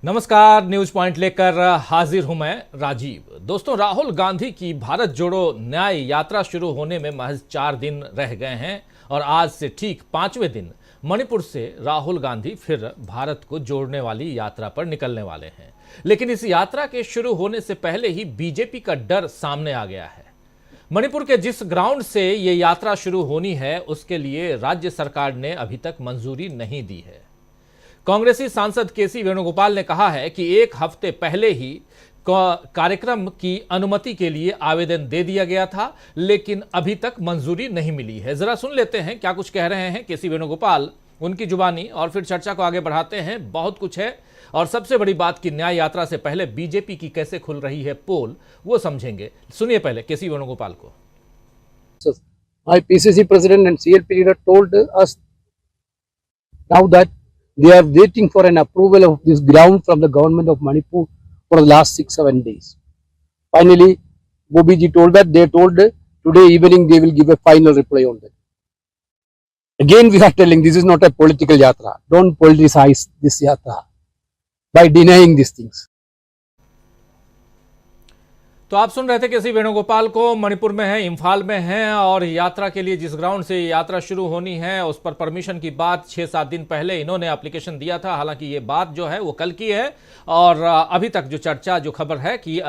नमस्कार, news point लेकर हाजिर हूं मैं राजीव। दोस्तों, राहुल गांधी की भारत जोड़ो न्याय यात्रा शुरू होने में महज 4 दिन रह गए हैं और आज से ठीक 5वें दिन मणिपुर से राहुल गांधी फिर भारत को जोड़ने वाली यात्रा पर निकलने वाले हैं। लेकिन इस यात्रा के शुरू होने से पहले ही बीजेपी का डर सामने आ गया है। मणिपुर के जिस ग्राउंड से ये यात्रा शुरू होनी है उसके लिए राज्य सरकार ने अभी तक मंजूरी नहीं दी है। कांग्रेसी सांसद केसी वेणुगोपाल ने कहा है कि 1 हफ्ते पहले ही कार्यक्रम की अनुमति के लिए आवेदन दे दिया गया था, लेकिन अभी तक मंजूरी नहीं मिली है। जरा सुन लेते हैं क्या कुछ कह रहे हैं केसी वेणुगोपाल, उनकी जुबानी, और फिर चर्चा को आगे बढ़ाते हैं। बहुत कुछ है और सबसे बड़ी बात कि न्याय यात्रा से पहले बीजेपी की कैसे खुल रही है पोल, वो समझेंगे। सुनिए पहले केसी वेणुगोपाल को। My PCC president and CLP leader told us now that they are waiting for an approval of this ground from the government of Manipur for the last 6-7 days. Finally, Bobi ji told that they told today evening they will give a final reply on that. Again we are telling this is not a political yatra. Don't politicize this yatra by denying these things. तो आप सुन रहे थे केसी वेणुगोपाल को। मणिपुर में है, इम्फाल में है और यात्रा के लिए जिस ग्राउंड से यात्रा शुरू होनी है उस पर परमिशन की बात 6-7 दिन पहले इन्होंने एप्लीकेशन दिया था। हालांकि ये बात जो है वो कल की है और अभी तक जो चर्चा, जो खबर है कि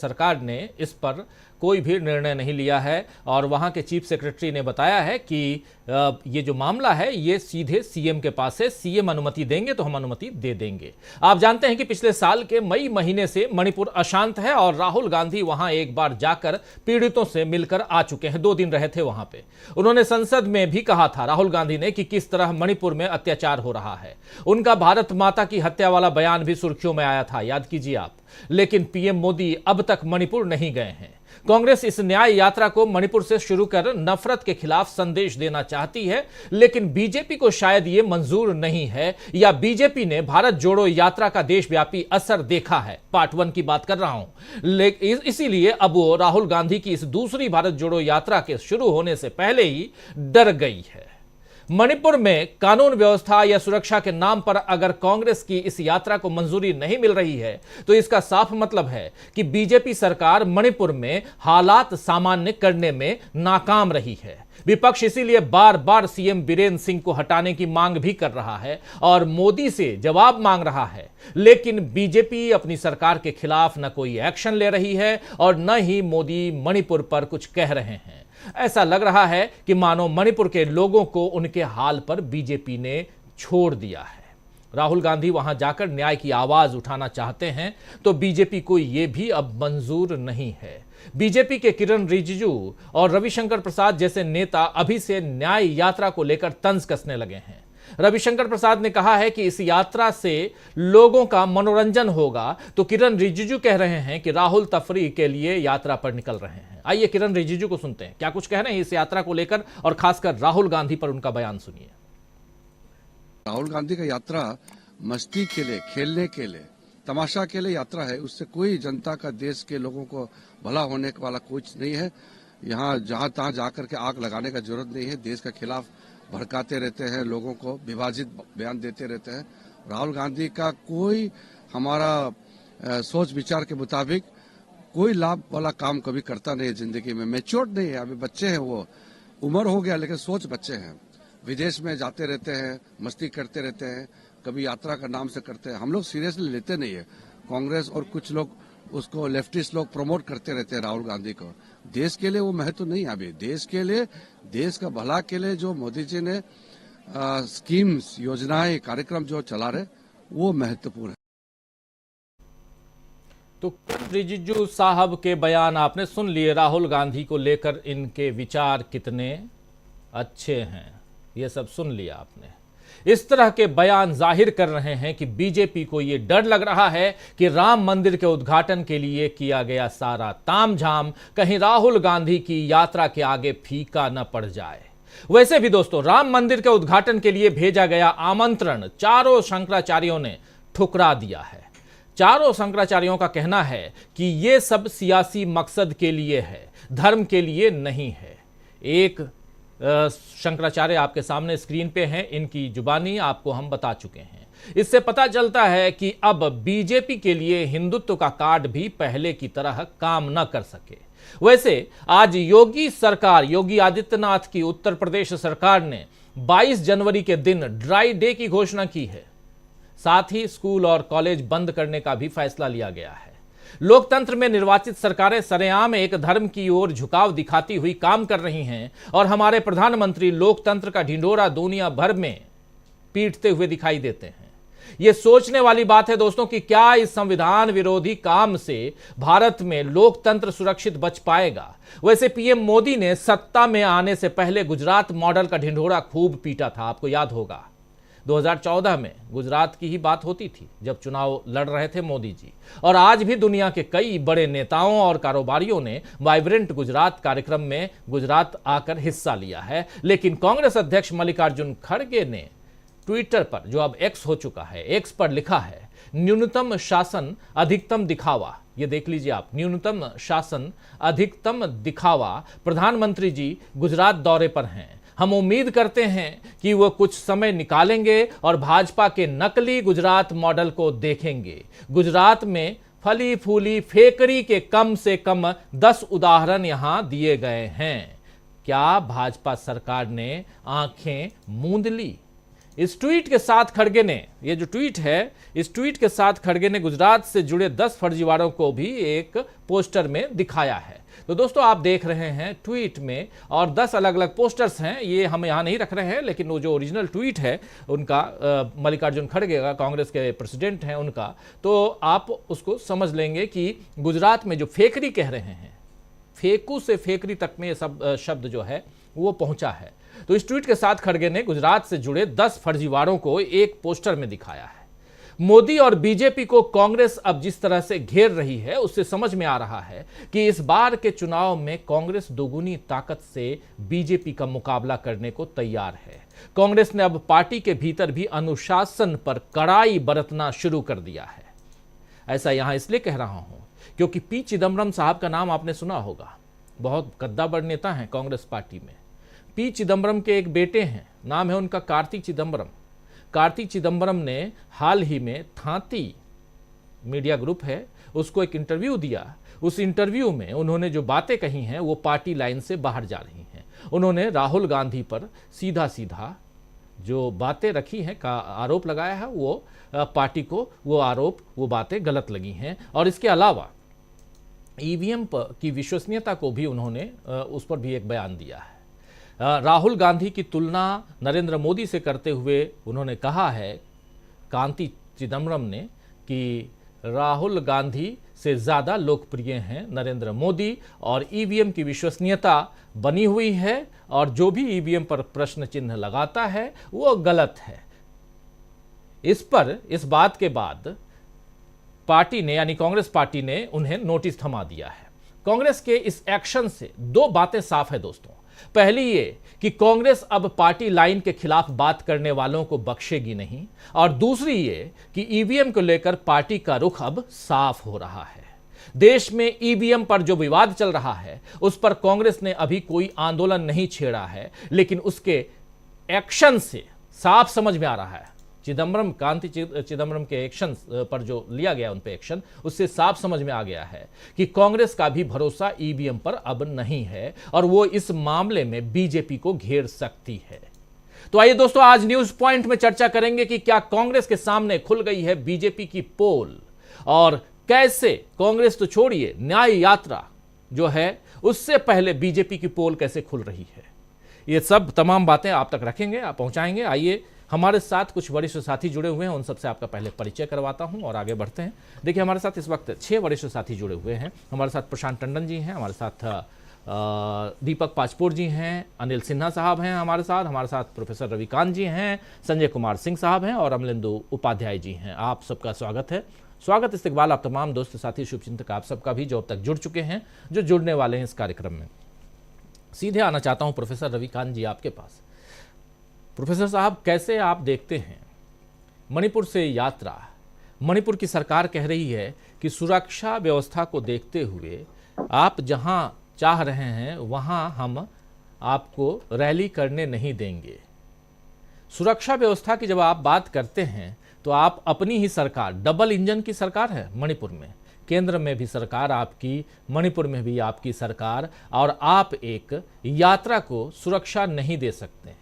सरकार ने इस पर कोई भी निर्णय नहीं लिया है और वहां के चीफ सेक्रेटरी ने बताया है कि ये जो मामला है ये सीधे सीएम के पास है। सीएम अनुमति देंगे तो हम अनुमति दे देंगे। आप जानते हैं कि पिछले साल के मई महीने से मणिपुर अशांत है और राहुल गांधी वहां एक बार जाकर पीड़ितों से मिलकर आ चुके हैं। 2 दिन रहे थे वहां पे। उन्होंने संसद में भी कहा था, राहुल गांधी ने, कि किस तरह मणिपुर में अत्याचार हो रहा है। उनका भारत माता की हत्या वाला बयान भी सुर्खियों में आया था, याद कीजिए आप। लेकिन पीएम मोदी अब तक मणिपुर नहीं गए हैं। कांग्रेस इस न्याय यात्रा को मणिपुर से शुरू कर नफरत के खिलाफ संदेश देना चाहती है, लेकिन बीजेपी को शायद यह मंजूर नहीं है, या बीजेपी ने भारत जोड़ो यात्रा का देशव्यापी असर देखा है। पार्ट 1 की बात कर रहा हूं। लेकिन इसीलिए अब वो राहुल गांधी की इस दूसरी भारत जोड़ो यात्रा के शुरू होने से पहले ही डर गई है। मणिपुर में कानून व्यवस्था या सुरक्षा के नाम पर अगर कांग्रेस की इस यात्रा को मंजूरी नहीं मिल रही है तो इसका साफ मतलब है कि बीजेपी सरकार मणिपुर में हालात सामान्य करने में नाकाम रही है। विपक्ष इसीलिए बार बार सीएम बीरेन्द्र सिंह को हटाने की मांग भी कर रहा है और मोदी से जवाब मांग रहा है। लेकिन बीजेपी अपनी सरकार के खिलाफ न कोई एक्शन ले रही है और न ही मोदी मणिपुर पर कुछ कह रहे हैं। ऐसा लग रहा है कि मानो मणिपुर के लोगों को उनके हाल पर बीजेपी ने छोड़ दिया है। राहुल गांधी वहां जाकर न्याय की आवाज उठाना चाहते हैं तो बीजेपी को यह भी अब मंजूर नहीं है। बीजेपी के किरण रिजिजू और रविशंकर प्रसाद जैसे नेता अभी से न्याय यात्रा को लेकर तंज कसने लगे हैं। रविशंकर प्रसाद ने कहा है कि इस यात्रा से लोगों का मनोरंजन होगा, तो किरण रिजिजू कह रहे हैं कि राहुल तफरीह के लिए यात्रा पर निकल रहे हैं। आइए किरण रिजिजू को सुनते हैं क्या कुछ कह रहे हैं इस यात्रा को लेकर और खासकर राहुल गांधी पर उनका बयान सुनिए। राहुल गांधी का यात्रा मस्ती के लिए, खेलने के लिए, तमाशा के लिए यात्रा है। उससे कोई जनता का, देश के लोगों को भला होने वाला कुछ नहीं है। यहाँ जहां तहां जाकर के आग लगाने का जरूरत नहीं है। देश के खिलाफ भड़काते रहते हैं, लोगों को विभाजित बयान देते रहते हैं। राहुल गांधी का कोई हमारा सोच विचार के मुताबिक कोई लाभ वाला काम कभी करता नहीं है जिंदगी में। मैच्योर नहीं है, अभी बच्चे हैं, वो उम्र हो गया लेकिन सोच बच्चे हैं। विदेश में जाते रहते हैं, मस्ती करते रहते हैं, कभी यात्रा का नाम से करते हैं। हम लोग सीरियसली लेते नहीं है। कांग्रेस और कुछ लोग उसको, लेफ्टिस्ट लोग प्रमोट करते रहते हैं राहुल गांधी को। देश के लिए वो महत्व नहीं है अभी। देश के लिए, देश का भला के लिए जो मोदी जी ने स्कीम्स, योजनाएं, कार्यक्रम जो चला रहे वो महत्वपूर्ण है। तो रिजिजू साहब के बयान आपने सुन लिए। राहुल गांधी को लेकर इनके विचार कितने अच्छे हैं ये सब सुन लिया आपने। इस तरह के बयान जाहिर कर रहे हैं कि बीजेपी को यह डर लग रहा है कि राम मंदिर के उद्घाटन के लिए किया गया सारा तामझाम कहीं राहुल गांधी की यात्रा के आगे फीका न पड़ जाए। वैसे भी दोस्तों, राम मंदिर के उद्घाटन के लिए भेजा गया आमंत्रण चारों शंकराचार्यों ने ठुकरा दिया है। चारों शंकराचार्यों का कहना है कि यह सब सियासी मकसद के लिए है, धर्म के लिए नहीं है। एक शंकराचार्य आपके सामने स्क्रीन पे हैं, इनकी जुबानी आपको हम बता चुके हैं। इससे पता चलता है कि अब बीजेपी के लिए हिंदुत्व का कार्ड भी पहले की तरह काम न कर सके। वैसे आज योगी सरकार, योगी आदित्यनाथ की उत्तर प्रदेश सरकार ने 22 जनवरी के दिन ड्राई डे की घोषणा की है। साथ ही स्कूल और कॉलेज बंद करने का भी फैसला लिया गया है। लोकतंत्र में निर्वाचित सरकारें सरेआम एक धर्म की ओर झुकाव दिखाती हुई काम कर रही हैं और हमारे प्रधानमंत्री लोकतंत्र का ढिंढोरा दुनिया भर में पीटते हुए दिखाई देते हैं। यह सोचने वाली बात है दोस्तों कि क्या इस संविधान विरोधी काम से भारत में लोकतंत्र सुरक्षित बच पाएगा। वैसे पीएम मोदी ने सत्ता में आने से पहले गुजरात मॉडल का ढिंढोरा खूब पीटा था, आपको याद होगा। 2014 में गुजरात की ही बात होती थी जब चुनाव लड़ रहे थे मोदी जी, और आज भी दुनिया के कई बड़े नेताओं और कारोबारियों ने वाइब्रेंट गुजरात कार्यक्रम में गुजरात आकर हिस्सा लिया है। लेकिन कांग्रेस अध्यक्ष मल्लिकार्जुन खड़गे ने ट्विटर पर, जो अब एक्स हो चुका है, एक्स पर लिखा है, न्यूनतम शासन अधिकतम दिखावा। ये देख लीजिए आप, न्यूनतम शासन अधिकतम दिखावा। प्रधानमंत्री जी गुजरात दौरे पर हैं। हम उम्मीद करते हैं कि वो कुछ समय निकालेंगे और भाजपा के नकली गुजरात मॉडल को देखेंगे। गुजरात में फली फूली फेकरी के कम से कम 10 उदाहरण यहां दिए गए हैं। क्या भाजपा सरकार ने आंखें मूंद ली? इस ट्वीट के साथ खड़गे ने, ये जो ट्वीट है, इस ट्वीट के साथ खड़गे ने गुजरात से जुड़े 10 फर्जीवाड़ों को भी एक पोस्टर में दिखाया है। तो दोस्तों आप देख रहे हैं ट्वीट में, और 10 अलग अलग पोस्टर्स हैं, ये हम यहां नहीं रख रहे हैं, लेकिन वो जो ओरिजिनल ट्वीट है उनका, मल्लिकार्जुन खड़गे का, कांग्रेस के प्रेसिडेंट हैं उनका, तो आप उसको समझ लेंगे कि गुजरात में जो फेकरी कह रहे हैं, फेकू से फेकरी तक में ये सब शब्द जो है वो पहुंचा है। तो इस ट्वीट के साथ खड़गे ने गुजरात से जुड़े 10 फर्जीवाड़ों को एक पोस्टर में दिखाया है। मोदी और बीजेपी को कांग्रेस अब जिस तरह से घेर रही है, उससे समझ में आ रहा है कि इस बार के चुनाव में कांग्रेस दोगुनी ताकत से बीजेपी का मुकाबला करने को तैयार है। कांग्रेस ने अब पार्टी के भीतर भी अनुशासन पर कड़ाई बरतना शुरू कर दिया है। ऐसा यहां इसलिए कह रहा हूं क्योंकि पी चिदम्बरम साहब का नाम आपने सुना होगा, बहुत कद्दावर नेता हैं कांग्रेस पार्टी में। पी चिदम्बरम के एक बेटे हैं, नाम है उनका कार्ति चिदम्बरम। कार्ति चिदम्बरम ने हाल ही में थांती मीडिया ग्रुप है, उसको एक इंटरव्यू दिया। उस इंटरव्यू में उन्होंने जो बातें कही हैं वो पार्टी लाइन से बाहर जा रही हैं। उन्होंने राहुल गांधी पर सीधा सीधा जो बातें रखी हैं का आरोप लगाया है, वो पार्टी को वो आरोप, वो बातें गलत लगी हैं। और इसके अलावा ईवीएम की विश्वसनीयता को भी उन्होंने उस पर भी एक बयान दिया है। राहुल गांधी की तुलना नरेंद्र मोदी से करते हुए उन्होंने कहा है, कार्ति चिदम्बरम ने, कि राहुल गांधी से ज़्यादा लोकप्रिय हैं नरेंद्र मोदी और ईवीएम की विश्वसनीयता बनी हुई है, और जो भी ईवीएम पर प्रश्न चिन्ह लगाता है वो गलत है। इस बात के बाद पार्टी ने, यानी कांग्रेस पार्टी ने, उन्हें नोटिस थमा दिया है। कांग्रेस के इस एक्शन से 2 बातें साफ है दोस्तों। पहली ये कि कांग्रेस अब पार्टी लाइन के खिलाफ बात करने वालों को बख्शेगी नहीं, और दूसरी ये कि ईवीएम को लेकर पार्टी का रुख अब साफ हो रहा है। देश में ईवीएम पर जो विवाद चल रहा है उस पर कांग्रेस ने अभी कोई आंदोलन नहीं छेड़ा है, लेकिन उसके एक्शन से साफ समझ में आ रहा है, कार्ति चिदम्बरम के एक्शन पर जो लिया गया उन पे एक्शन, उससे साफ समझ में आ गया है कि कांग्रेस का भी भरोसा ईवीएम पर अब नहीं है और वो इस मामले में बीजेपी को घेर सकती है। तो आइए दोस्तों, आज न्यूज पॉइंट में चर्चा करेंगे कि क्या कांग्रेस के सामने खुल गई है बीजेपी की पोल, और कैसे कांग्रेस तो छोड़िए, न्याय यात्रा जो है उससे पहले बीजेपी की पोल कैसे खुल रही है। ये सब तमाम बातें आप तक रखेंगे, आप पहुंचाएंगे। आइए, हमारे साथ कुछ वरिष्ठ साथी जुड़े हुए हैं, उन सबसे आपका पहले परिचय करवाता हूं और आगे बढ़ते हैं। देखिए, हमारे साथ इस वक्त 6 वरिष्ठ साथी जुड़े हुए हैं। हमारे साथ प्रशांत टंडन जी हैं, हमारे साथ दीपक पाचपुर जी हैं, अनिल सिन्हा साहब हैं हमारे साथ प्रोफेसर रविकांत जी हैं, संजय कुमार सिंह साहब हैं और अमलेंदु उपाध्याय जी हैं। आप सबका स्वागत है। स्वागत, इस्तकबाल आप तमाम दोस्त साथी शुभचिंतक आप सबका भी, जो अब तक जुड़ चुके हैं, जो जुड़ने वाले हैं इस कार्यक्रम में। सीधे आना चाहता हूं प्रोफेसर रविकांत जी आपके पास। प्रोफेसर साहब, कैसे आप देखते हैं मणिपुर से यात्रा? मणिपुर की सरकार कह रही है कि सुरक्षा व्यवस्था को देखते हुए आप जहां चाह रहे हैं वहां हम आपको रैली करने नहीं देंगे। सुरक्षा व्यवस्था की जब आप बात करते हैं तो आप अपनी ही सरकार, डबल इंजन की सरकार है मणिपुर में, केंद्र में भी सरकार आपकी, मणिपुर में भी आपकी सरकार, और आप एक यात्रा को सुरक्षा नहीं दे सकते हैं।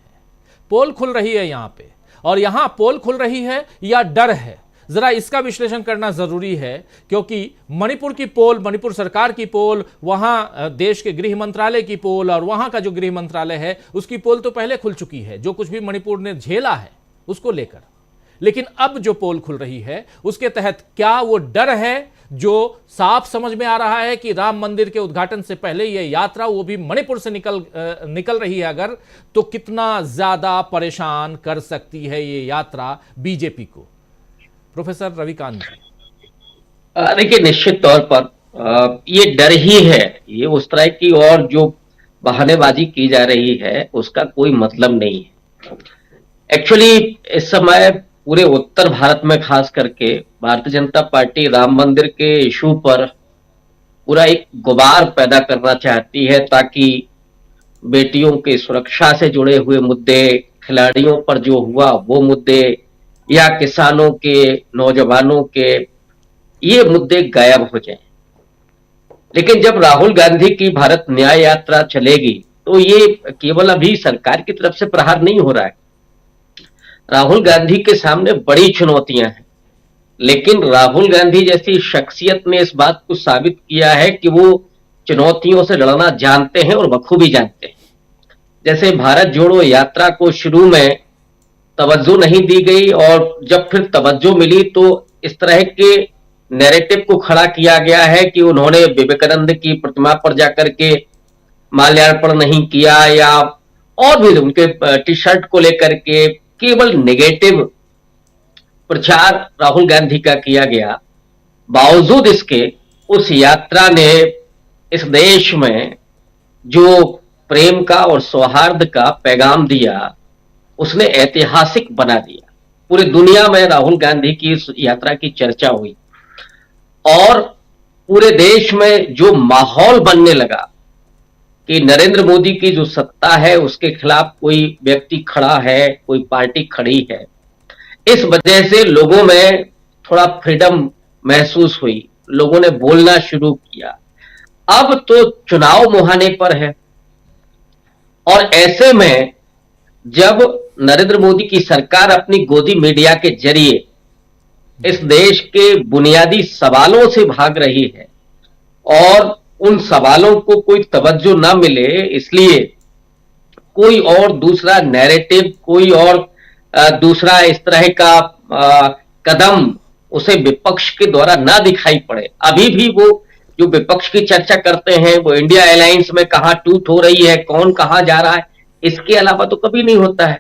पोल खुल रही है यहाँ पे, और यहाँ पोल खुल रही है या डर है, जरा इसका विश्लेषण करना जरूरी है, क्योंकि मणिपुर की पोल, मणिपुर सरकार की पोल, वहां देश के गृह मंत्रालय की पोल, और वहां का जो गृह मंत्रालय है उसकी पोल तो पहले खुल चुकी है, जो कुछ भी मणिपुर ने झेला है उसको लेकर। लेकिन अब जो पोल खुल रही है उसके तहत क्या वो डर है, जो साफ समझ में आ रहा है कि राम मंदिर के उद्घाटन से पहले यह यात्रा, वो भी मणिपुर से निकल रही है अगर, तो कितना ज्यादा परेशान कर सकती है ये यात्रा बीजेपी को। प्रोफेसर रविकांत जी। देखिए, निश्चित तौर पर ये डर ही है, ये उस तरह की और जो बहानेबाजी की जा रही है उसका कोई मतलब नहीं है। एक्चुअली इस समय पूरे उत्तर भारत में खास करके भारतीय जनता पार्टी राम मंदिर के इशू पर पूरा एक गुबार पैदा करना चाहती है, ताकि बेटियों की सुरक्षा से जुड़े हुए मुद्दे, खिलाड़ियों पर जो हुआ वो मुद्दे, या किसानों के, नौजवानों के, ये मुद्दे गायब हो जाएं। लेकिन जब राहुल गांधी की भारत न्याय यात्रा चलेगी तो ये केवल अभी सरकार की तरफ से प्रहार नहीं हो रहा है। राहुल गांधी के सामने बड़ी चुनौतियां हैं, लेकिन राहुल गांधी जैसी शख्सियत ने इस बात को साबित किया है कि वो चुनौतियों से लड़ना जानते हैं और बखूबी जानते हैं। जैसे भारत जोड़ो यात्रा को शुरू में तवज्जो नहीं दी गई, और जब फिर तवज्जो मिली तो इस तरह के नैरेटिव को खड़ा किया गया है कि उन्होंने विवेकानंद की प्रतिमा पर जाकर के माल्यार्पण नहीं किया, या और भी उनके टी शर्ट को लेकर के केवल नेगेटिव प्रचार राहुल गांधी का किया गया। बावजूद इसके उस यात्रा ने इस देश में जो प्रेम का और सौहार्द का पैगाम दिया, उसने ऐतिहासिक बना दिया। पूरी दुनिया में राहुल गांधी की इस यात्रा की चर्चा हुई, और पूरे देश में जो माहौल बनने लगा कि नरेंद्र मोदी की जो सत्ता है उसके खिलाफ कोई व्यक्ति खड़ा है, कोई पार्टी खड़ी है, इस वजह से लोगों में थोड़ा फ्रीडम महसूस हुई, लोगों ने बोलना शुरू किया। अब तो चुनाव मुहाने पर है, और ऐसे में जब नरेंद्र मोदी की सरकार अपनी गोदी मीडिया के जरिए इस देश के बुनियादी सवालों से भाग रही है, और उन सवालों को कोई तवज्जो ना मिले, इसलिए कोई और दूसरा नैरेटिव, कोई और दूसरा इस तरह का कदम उसे विपक्ष के द्वारा ना दिखाई पड़े। अभी भी वो जो विपक्ष की चर्चा करते हैं वो इंडिया अलायंस में कहां टूट हो रही है, कौन कहां जा रहा है, इसके अलावा तो कभी नहीं होता है।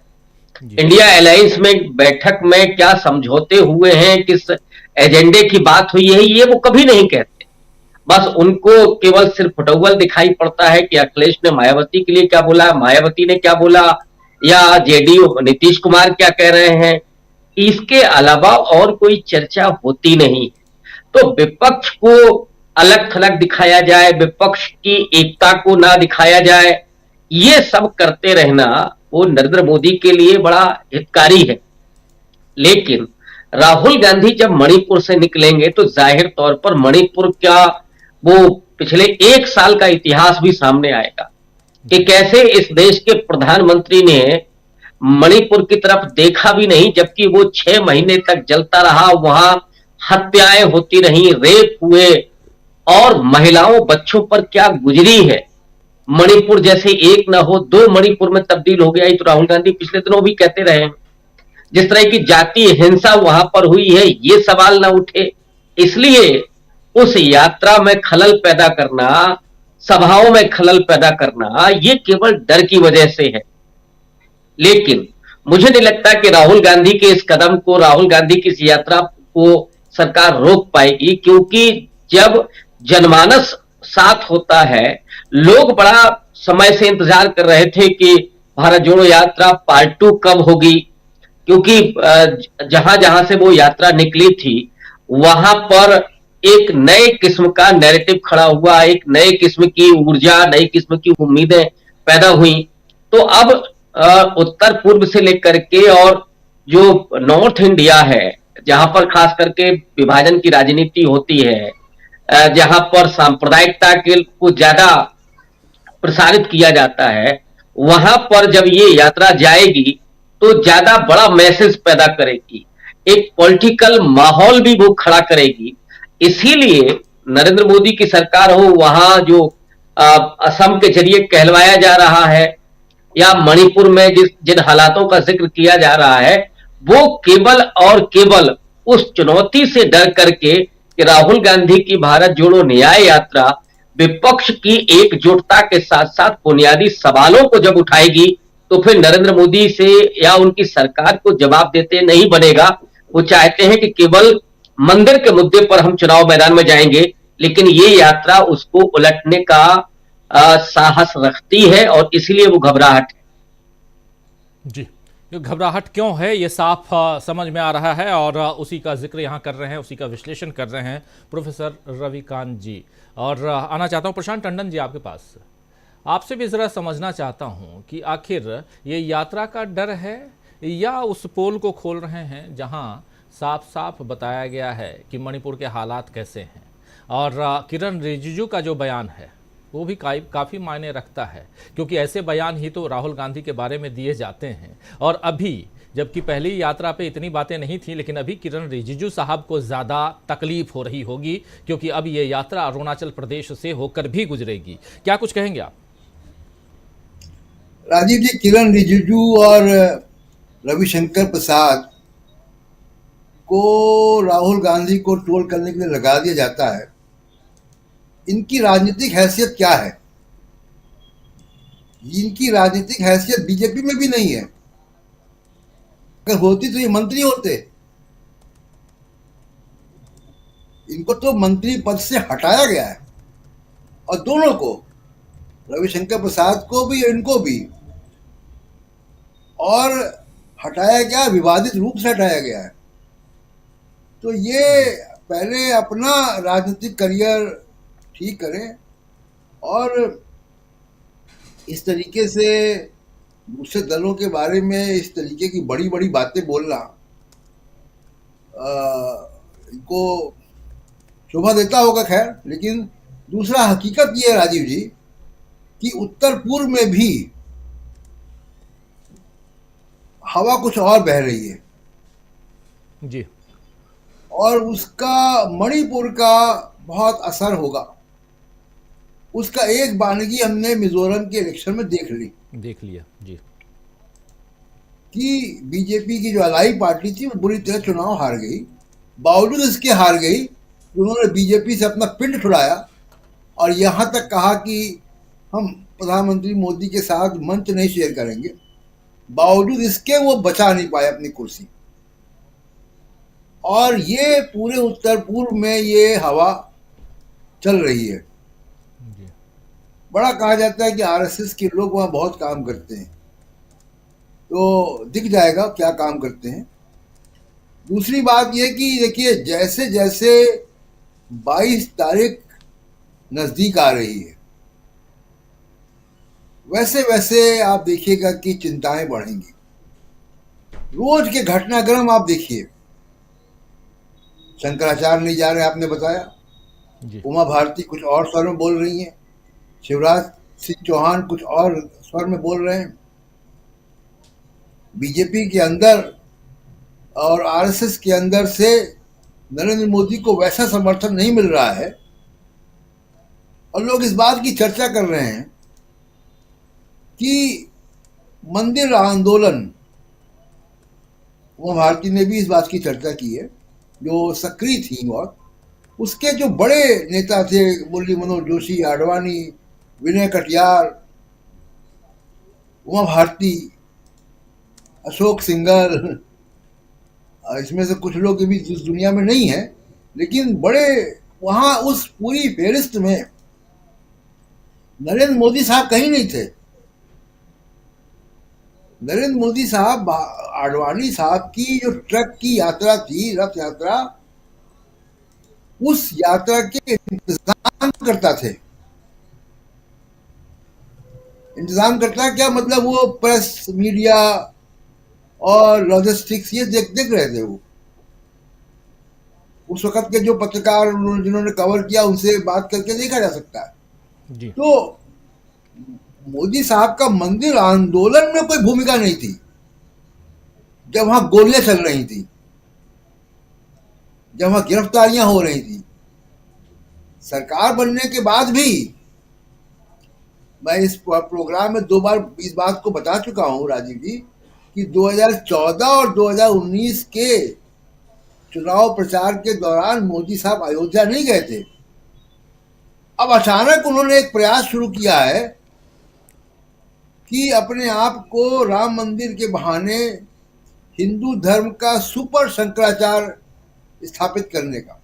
इंडिया अलायंस में बैठक में क्या समझौते हुए हैं, किस एजेंडे की बात हुई है, ये वो कभी नहीं कहते। बस उनको केवल सिर्फ फुटबॉल दिखाई पड़ता है कि अखिलेश ने मायावती के लिए क्या बोला, मायावती ने क्या बोला, या जेडीयू नीतीश कुमार क्या कह रहे हैं, इसके अलावा और कोई चर्चा होती नहीं। तो विपक्ष को अलग थलग दिखाया जाए, विपक्ष की एकता को ना दिखाया जाए, ये सब करते रहना वो नरेंद्र मोदी के लिए बड़ा हितकारी है। लेकिन राहुल गांधी जब मणिपुर से निकलेंगे तो जाहिर तौर पर मणिपुर का वो पिछले 1 साल का इतिहास भी सामने आएगा कि कैसे इस देश के प्रधानमंत्री ने मणिपुर की तरफ देखा भी नहीं, जबकि वो 6 महीने तक जलता रहा, वहां हत्याएं होती रही, रेप हुए, और महिलाओं बच्चों पर क्या गुजरी है। मणिपुर जैसे एक ना हो 2 मणिपुर में तब्दील हो गया, ये तो राहुल गांधी पिछले दिनों भी कहते रहे। जिस तरह की जातीय हिंसा वहां पर हुई है, ये सवाल ना उठे। इसलिए उस यात्रा में खलल पैदा करना, सभाओं में खलल पैदा करना, ये केवल डर की वजह से है। लेकिन मुझे नहीं लगता कि राहुल गांधी के इस कदम को, राहुल गांधी की इस यात्रा को सरकार रोक पाएगी, क्योंकि जब जनमानस साथ होता है, लोग बड़ा समय से इंतजार कर रहे थे कि भारत जोड़ो यात्रा पार्ट 2 कब होगी, क्योंकि जहां जहां से वो यात्रा निकली थी वहां पर एक नए किस्म का नैरेटिव खड़ा हुआ, एक नए किस्म की ऊर्जा, नई किस्म की उम्मीदें पैदा हुई। तो अब उत्तर पूर्व से लेकर के और जो नॉर्थ इंडिया है, जहां पर खास करके विभाजन की राजनीति होती है, जहां पर सांप्रदायिकता के को ज्यादा प्रसारित किया जाता है, वहां पर जब ये यात्रा जाएगी तो ज्यादा बड़ा मैसेज पैदा करेगी, एक पॉलिटिकल माहौल भी वो खड़ा करेगी। इसीलिए नरेंद्र मोदी की सरकार हो, वहां जो असम के जरिए कहलवाया जा रहा है या मणिपुर में जिन हालातों का जिक्र किया जा रहा है, वो केवल और केवल उस चुनौती से डर करके कि राहुल गांधी की भारत जोड़ो न्याय यात्रा विपक्ष की एकजुटता के साथ साथ बुनियादी सवालों को जब उठाएगी तो फिर नरेंद्र मोदी से या उनकी सरकार को जवाब देते नहीं बनेगा। वो चाहते हैं कि केवल मंदिर के मुद्दे पर हम चुनाव मैदान में जाएंगे, लेकिन ये यात्रा उसको उलटने का साहस रखती है और इसीलिए वो घबराहट है। जी, ये घबराहट क्यों है ये साफ समझ में आ रहा है और उसी का जिक्र यहाँ कर रहे हैं, उसी का विश्लेषण कर रहे हैं प्रोफेसर रविकांत जी। और आना चाहता हूँ प्रशांत टंडन जी आपके पास, आपसे भी ज़रा समझना चाहता हूँ कि आखिर ये यात्रा का डर है या उस पोल को खोल रहे हैं जहाँ साफ साफ बताया गया है कि मणिपुर के हालात कैसे हैं। और किरण रिजिजू का जो बयान है वो भी काफ़ी मायने रखता है, क्योंकि ऐसे बयान ही तो राहुल गांधी के बारे में दिए जाते हैं। और अभी जबकि पहली यात्रा पे इतनी बातें नहीं थी, लेकिन अभी किरण रिजिजू साहब को ज़्यादा तकलीफ हो रही होगी, क्योंकि अब ये यात्रा अरुणाचल प्रदेश से होकर भी गुजरेगी। क्या कुछ कहेंगे आप? राजीव जी, किरण रिजिजू और रविशंकर प्रसाद को राहुल गांधी को ट्रोल करने के लिए लगा दिया जाता है। इनकी राजनीतिक हैसियत क्या है? इनकी राजनीतिक हैसियत बीजेपी में भी नहीं है। अगर होती तो ये मंत्री होते। इनको तो मंत्री पद से हटाया गया है, और दोनों को, रविशंकर प्रसाद को भी इनको भी, और हटाया गया, विवादित रूप से हटाया गया है। तो ये पहले अपना राजनीतिक करियर ठीक करें, और इस तरीके से दूसरे दलों के बारे में इस तरीके की बड़ी बड़ी बातें बोलना इनको शोभा देता होगा, खैर। लेकिन दूसरा हकीकत ये है राजीव जी कि उत्तर पूर्व में भी हवा कुछ और बह रही है जी, और उसका मणिपुर का बहुत असर होगा। उसका एक बानगी हमने मिजोरम के इलेक्शन में देख लिया जी, कि बीजेपी की जो अलाई पार्टी थी वो बुरी तरह चुनाव हार गई। बावजूद इसके हार गई, उन्होंने बीजेपी से अपना पिंड छुड़ाया और यहां तक कहा कि हम प्रधानमंत्री मोदी के साथ मंच नहीं शेयर करेंगे। बावजूद इसके वो बचा नहीं पाए अपनी कुर्सी, और ये पूरे उत्तर पूर्व में ये हवा चल रही है। बड़ा कहा जाता है कि आरएसएस के लोग वहाँ बहुत काम करते हैं, तो दिख जाएगा क्या काम करते हैं। दूसरी बात यह कि देखिए, जैसे जैसे 22 तारीख नज़दीक आ रही है, वैसे वैसे आप देखिएगा कि चिंताएं बढ़ेंगी। रोज के घटनाक्रम आप देखिए, शंकराचार्य नहीं जा रहे, आपने बताया, उमा भारती कुछ और स्वर में बोल रही हैं, शिवराज सिंह चौहान कुछ और स्वर में बोल रहे हैं। बीजेपी के अंदर और आरएसएस के अंदर से नरेंद्र मोदी को वैसा समर्थन नहीं मिल रहा है, और लोग इस बात की चर्चा कर रहे हैं कि मंदिर आंदोलन, उमा भारती ने भी इस बात की चर्चा की है, जो सक्रिय थी, और उसके जो बड़े नेता थे, मुरली मनोहर जोशी, आडवाणी, विनय कटियार, उमा भारती, अशोक सिंघल, इसमें से कुछ लोग भी इस दुनिया में नहीं है, लेकिन बड़े वहां उस पूरी फेरिस्त में नरेंद्र मोदी साहब कहीं नहीं थे। नरेंद्र मोदी साहब आडवाणी साहब की जो ट्रक की यात्रा थी, रथ यात्रा, उस यात्रा के इंतजाम करता थे। इंतजाम करता है क्या मतलब वो प्रेस मीडिया और लॉजिस्टिक्स ये देख देख रहे थे वो उस वक्त के जो पत्रकार जिन्होंने कवर किया उनसे बात करके देखा जा सकता है। जी तो मोदी साहब का मंदिर आंदोलन में कोई भूमिका नहीं थी जब वहां गोलियां चल रही थी, जब वहां गिरफ्तारियां हो रही थी। सरकार बनने के बाद भी मैं इस प्रोग्राम में 2 बार इस बात को बता चुका हूं राजीव जी कि 2014 और 2019 के चुनाव प्रचार के दौरान मोदी साहब अयोध्या नहीं गए थे। अब अचानक उन्होंने एक प्रयास शुरू किया है कि अपने आप को राम मंदिर के बहाने हिंदू धर्म का सुपर शंकराचार्य स्थापित करने का,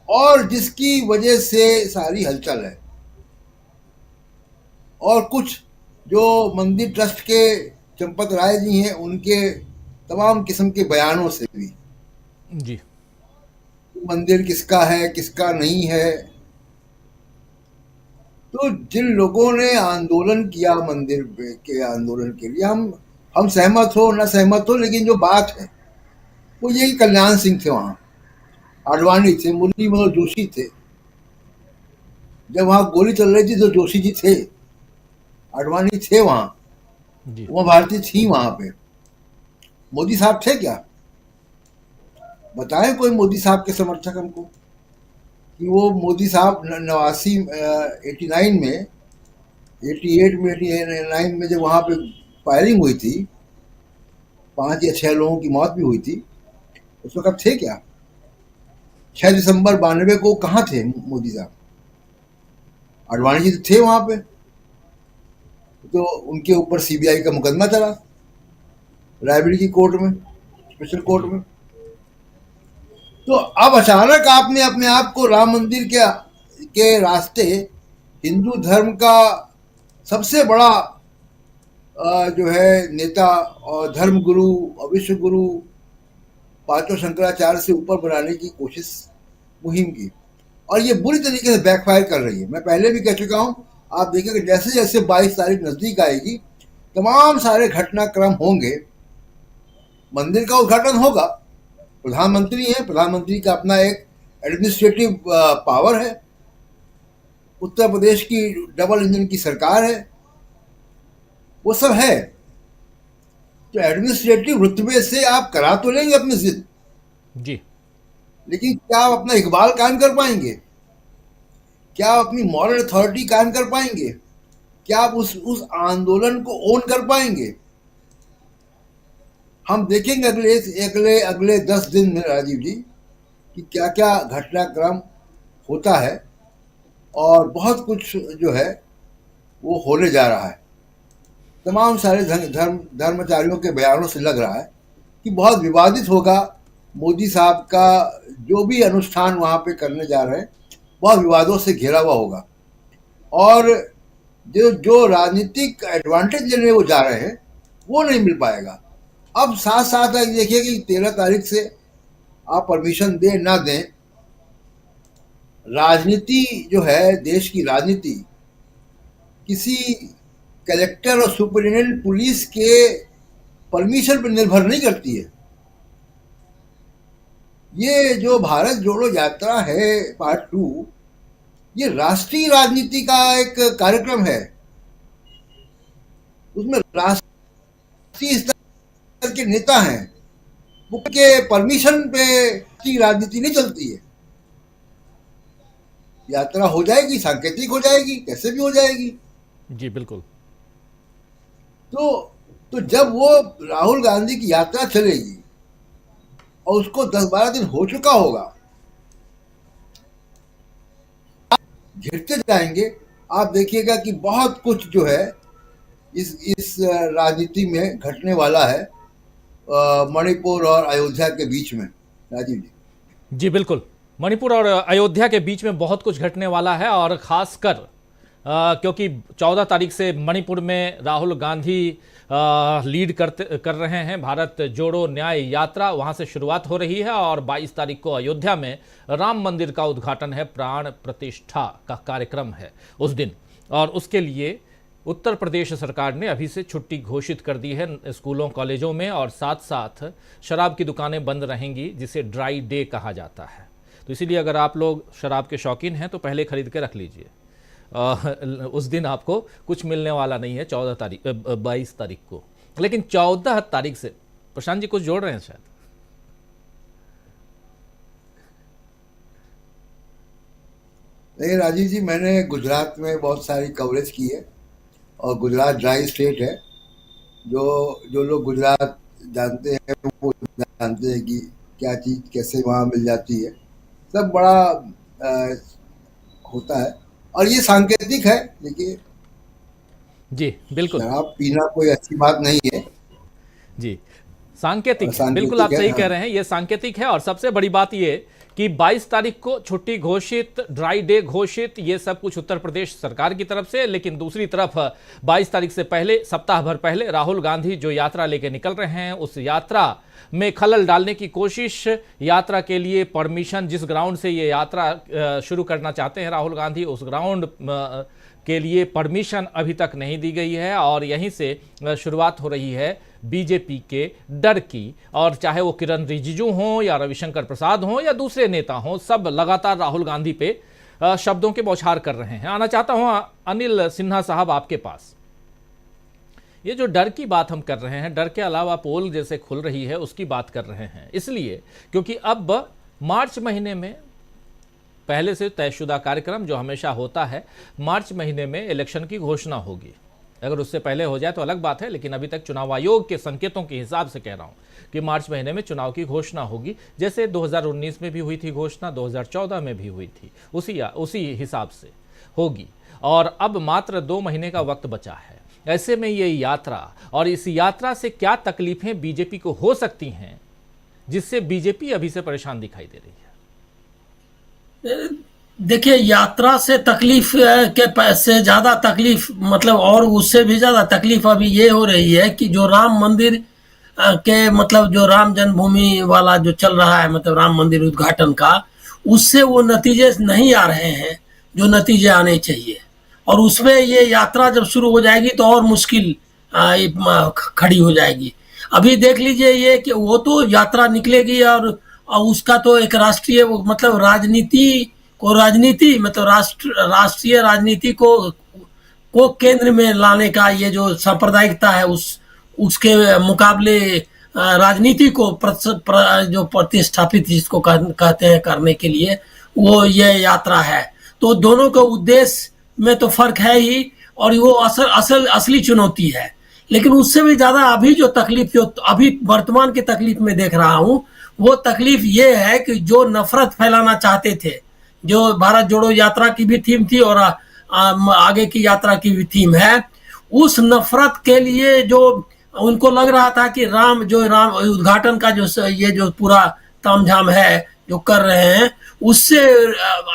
और जिसकी वजह से सारी हलचल है। और कुछ जो मंदिर ट्रस्ट के चंपत राय जी हैं उनके तमाम किस्म के बयानों से भी जी मंदिर किसका है किसका नहीं है। तो जिन लोगों ने आंदोलन किया मंदिर के आंदोलन के लिए, हम सहमत हो ना सहमत हो, लेकिन जो बात है वो ये कि कल्याण सिंह थे वहां, आडवाणी थे, मुरली मनोहर जोशी थे। जब वहां गोली चल रही थी तो जोशी जी थे, आडवाणी थे वहां, जी उमा भारती थी वहां पे। मोदी साहब थे क्या? बताएं कोई मोदी साहब के समर्थक हमको कि वो मोदी साहब 89 में 88 में 89 में जब वहां पे फायरिंग हुई थी, 5 या 6 लोगों की मौत भी हुई थी, उस वक्त थे क्या? 6 दिसंबर 92 को कहाँ थे मोदी साहब? आडवाणी जी तो थे वहां पे। तो उनके ऊपर सीबीआई का मुकदमा चला रायबरेली की कोर्ट में, स्पेशल कोर्ट में। तो अब अचानक आपने अपने आप को राम मंदिर के रास्ते हिंदू धर्म का सबसे बड़ा जो है नेता और धर्म गुरु और विश्व गुरु पांचों शंकराचार्य से ऊपर बनाने की कोशिश मुहिम की, और ये बुरी तरीके से बैकफायर कर रही है। मैं पहले भी कह चुका हूं, आप देखिएगा जैसे जैसे 22 तारीख नजदीक आएगी तमाम सारे घटनाक्रम होंगे। मंदिर का उद्घाटन होगा, प्रधानमंत्री है, प्रधानमंत्री का अपना एक एडमिनिस्ट्रेटिव पावर है, उत्तर प्रदेश की डबल इंजन की सरकार है, वो सब है। तो एडमिनिस्ट्रेटिव रुतबे से आप करा तो लेंगे अपनी जिद, जी लेकिन क्या आप अपना इकबाल कायम कर पाएंगे? क्या आप अपनी मॉरल अथॉरिटी कायम कर पाएंगे? क्या आप उस आंदोलन को ओन कर पाएंगे? हम देखेंगे अगले 10 दिन में राजीव जी कि क्या क्या घटनाक्रम होता है, और बहुत कुछ जो है वो होने जा रहा है। तमाम सारे धर्माचार्यों के बयानों से लग रहा है कि बहुत विवादित होगा। मोदी साहब का जो भी अनुष्ठान वहां पे करने जा रहे हैं बहुत विवादों से घिरा हुआ होगा, और जो राजनीतिक एडवांटेज लेने वो जा रहे हैं वो नहीं मिल पाएगा। अब साथ साथ देखिए कि 13 तारीख से आप परमिशन दें ना दें, राजनीति जो है, देश की राजनीति किसी कलेक्टर और सुपरिटेंडेंट पुलिस के परमिशन पर निर्भर नहीं करती है। ये जो भारत जोड़ो यात्रा है पार्ट 2, ये राष्ट्रीय राजनीति का एक कार्यक्रम है। उसमें राष्ट्रीय स्तर के नेता हैं, उनके परमिशन पे की राजनीति नहीं चलती है। यात्रा हो जाएगी, सांकेतिक हो जाएगी, कैसे भी हो जाएगी। जी बिल्कुल। तो जब वो राहुल गांधी की यात्रा चलेगी और उसको 10-12 दिन हो चुका होगा, घिरते जाएंगे। आप देखिएगा कि बहुत कुछ जो है इस राजनीति में घटने वाला है, मणिपुर और अयोध्या के बीच में राजीव जी। जी बिल्कुल, मणिपुर और अयोध्या के बीच में बहुत कुछ घटने वाला है, और खासकर क्योंकि 14 तारीख से मणिपुर में राहुल गांधी लीड कर रहे हैं भारत जोड़ो न्याय यात्रा, वहां से शुरुआत हो रही है और 22 तारीख को अयोध्या में राम मंदिर का उद्घाटन है, प्राण प्रतिष्ठा का कार्यक्रम है उस दिन। और उसके लिए उत्तर प्रदेश सरकार ने अभी से छुट्टी घोषित कर दी है स्कूलों कॉलेजों में, और साथ साथ शराब की दुकानें बंद रहेंगी, जिसे ड्राई डे कहा जाता है। तो इसीलिए अगर आप लोग शराब के शौकीन हैं तो पहले खरीद के रख लीजिए, उस दिन आपको कुछ मिलने वाला नहीं है 22 तारीख को। लेकिन 14 तारीख से प्रशांत जी कुछ जोड़ रहे हैं शायद। नहीं राजीव जी, मैंने गुजरात में बहुत सारी कवरेज की है और गुजरात ड्राई स्टेट है। जो लोग गुजरात जानते हैं वो जानते हैं कि क्या चीज़ कैसे वहाँ मिल जाती है, सब बड़ा होता है। और ये सांकेतिक है, देखिए जी बिल्कुल, शराब पीना कोई अच्छी बात नहीं है जी, सांकेतिक बिल्कुल आप सही कह रहे हैं, ये सांकेतिक है। और सबसे बड़ी बात ये कि 22 तारीख को छुट्टी घोषित, ड्राई डे घोषित, ये सब कुछ उत्तर प्रदेश सरकार की तरफ से। लेकिन दूसरी तरफ 22 तारीख से पहले, सप्ताह भर पहले, राहुल गांधी जो यात्रा लेके निकल रहे हैं, उस यात्रा में खलल डालने की कोशिश। यात्रा के लिए परमिशन, जिस ग्राउंड से ये यात्रा शुरू करना चाहते हैं राहुल गांधी, उस ग्राउंड के लिए परमिशन अभी तक नहीं दी गई है। और यहीं से शुरुआत हो रही है बीजेपी के डर की। और चाहे वो किरण रिजिजू हों या रविशंकर प्रसाद हों या दूसरे नेता हों, सब लगातार राहुल गांधी पे शब्दों के बौछार कर रहे हैं। आना चाहता हूं अनिल सिन्हा साहब आपके पास। ये जो डर की बात हम कर रहे हैं, डर के अलावा पोल जैसे खुल रही है उसकी बात कर रहे हैं, इसलिए क्योंकि अब मार्च महीने में पहले से तयशुदा कार्यक्रम जो हमेशा होता है, मार्च महीने में इलेक्शन की घोषणा होगी। अगर उससे पहले हो जाए तो अलग बात है, लेकिन अभी तक चुनाव आयोग के संकेतों के हिसाब से कह रहा हूं कि मार्च महीने में चुनाव की घोषणा होगी। जैसे 2019 में भी हुई थी घोषणा, 2014 में भी हुई थी, उसी हिसाब से होगी। और अब मात्र 2 महीने का वक्त बचा है। ऐसे में ये यात्रा, और इस यात्रा से क्या तकलीफें बीजेपी को हो सकती हैं, जिससे बीजेपी अभी से परेशान दिखाई दे रही है। देखिए, यात्रा से तकलीफ के से ज्यादा तकलीफ, मतलब और उससे भी ज्यादा तकलीफ अभी ये हो रही है कि जो राम मंदिर के, मतलब जो राम जन्मभूमि वाला जो चल रहा है, मतलब राम मंदिर उद्घाटन का, उससे वो नतीजे नहीं आ रहे हैं जो नतीजे आने चाहिए। और उसमें ये यात्रा जब शुरू हो जाएगी तो और मुश्किल खड़ी हो जाएगी। अभी देख लीजिए ये कि वो तो यात्रा निकलेगी और उसका तो एक राष्ट्रीय, मतलब राजनीति मतलब राष्ट्रीय राजनीति को केंद्र में लाने का ये जो सांप्रदायिकता है, उसके मुकाबले राजनीति को जो प्रतिष्ठापित जिसको कहते हैं करने के लिए, वो ये यात्रा है। तो दोनों के उद्देश्य में तो फर्क है ही, और वो असली चुनौती है। लेकिन उससे भी ज्यादा अभी जो तकलीफ, जो अभी वर्तमान की तकलीफ में देख रहा हूँ, वो तकलीफ ये है कि जो नफरत फैलाना चाहते थे, जो भारत जोड़ो यात्रा की भी थीम थी और आगे की यात्रा की भी थीम है, उस नफरत के लिए जो उनको लग रहा था कि राम उद्घाटन का जो ये जो पूरा तामझाम है जो कर रहे हैं, उससे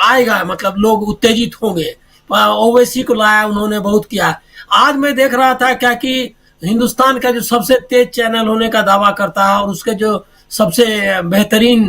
आएगा, मतलब लोग उत्तेजित होंगे। ओवैसी को लाया उन्होंने, बहुत किया। आज मैं देख रहा था क्या कि हिंदुस्तान का जो सबसे तेज चैनल होने का दावा करता है और उसके जो सबसे बेहतरीन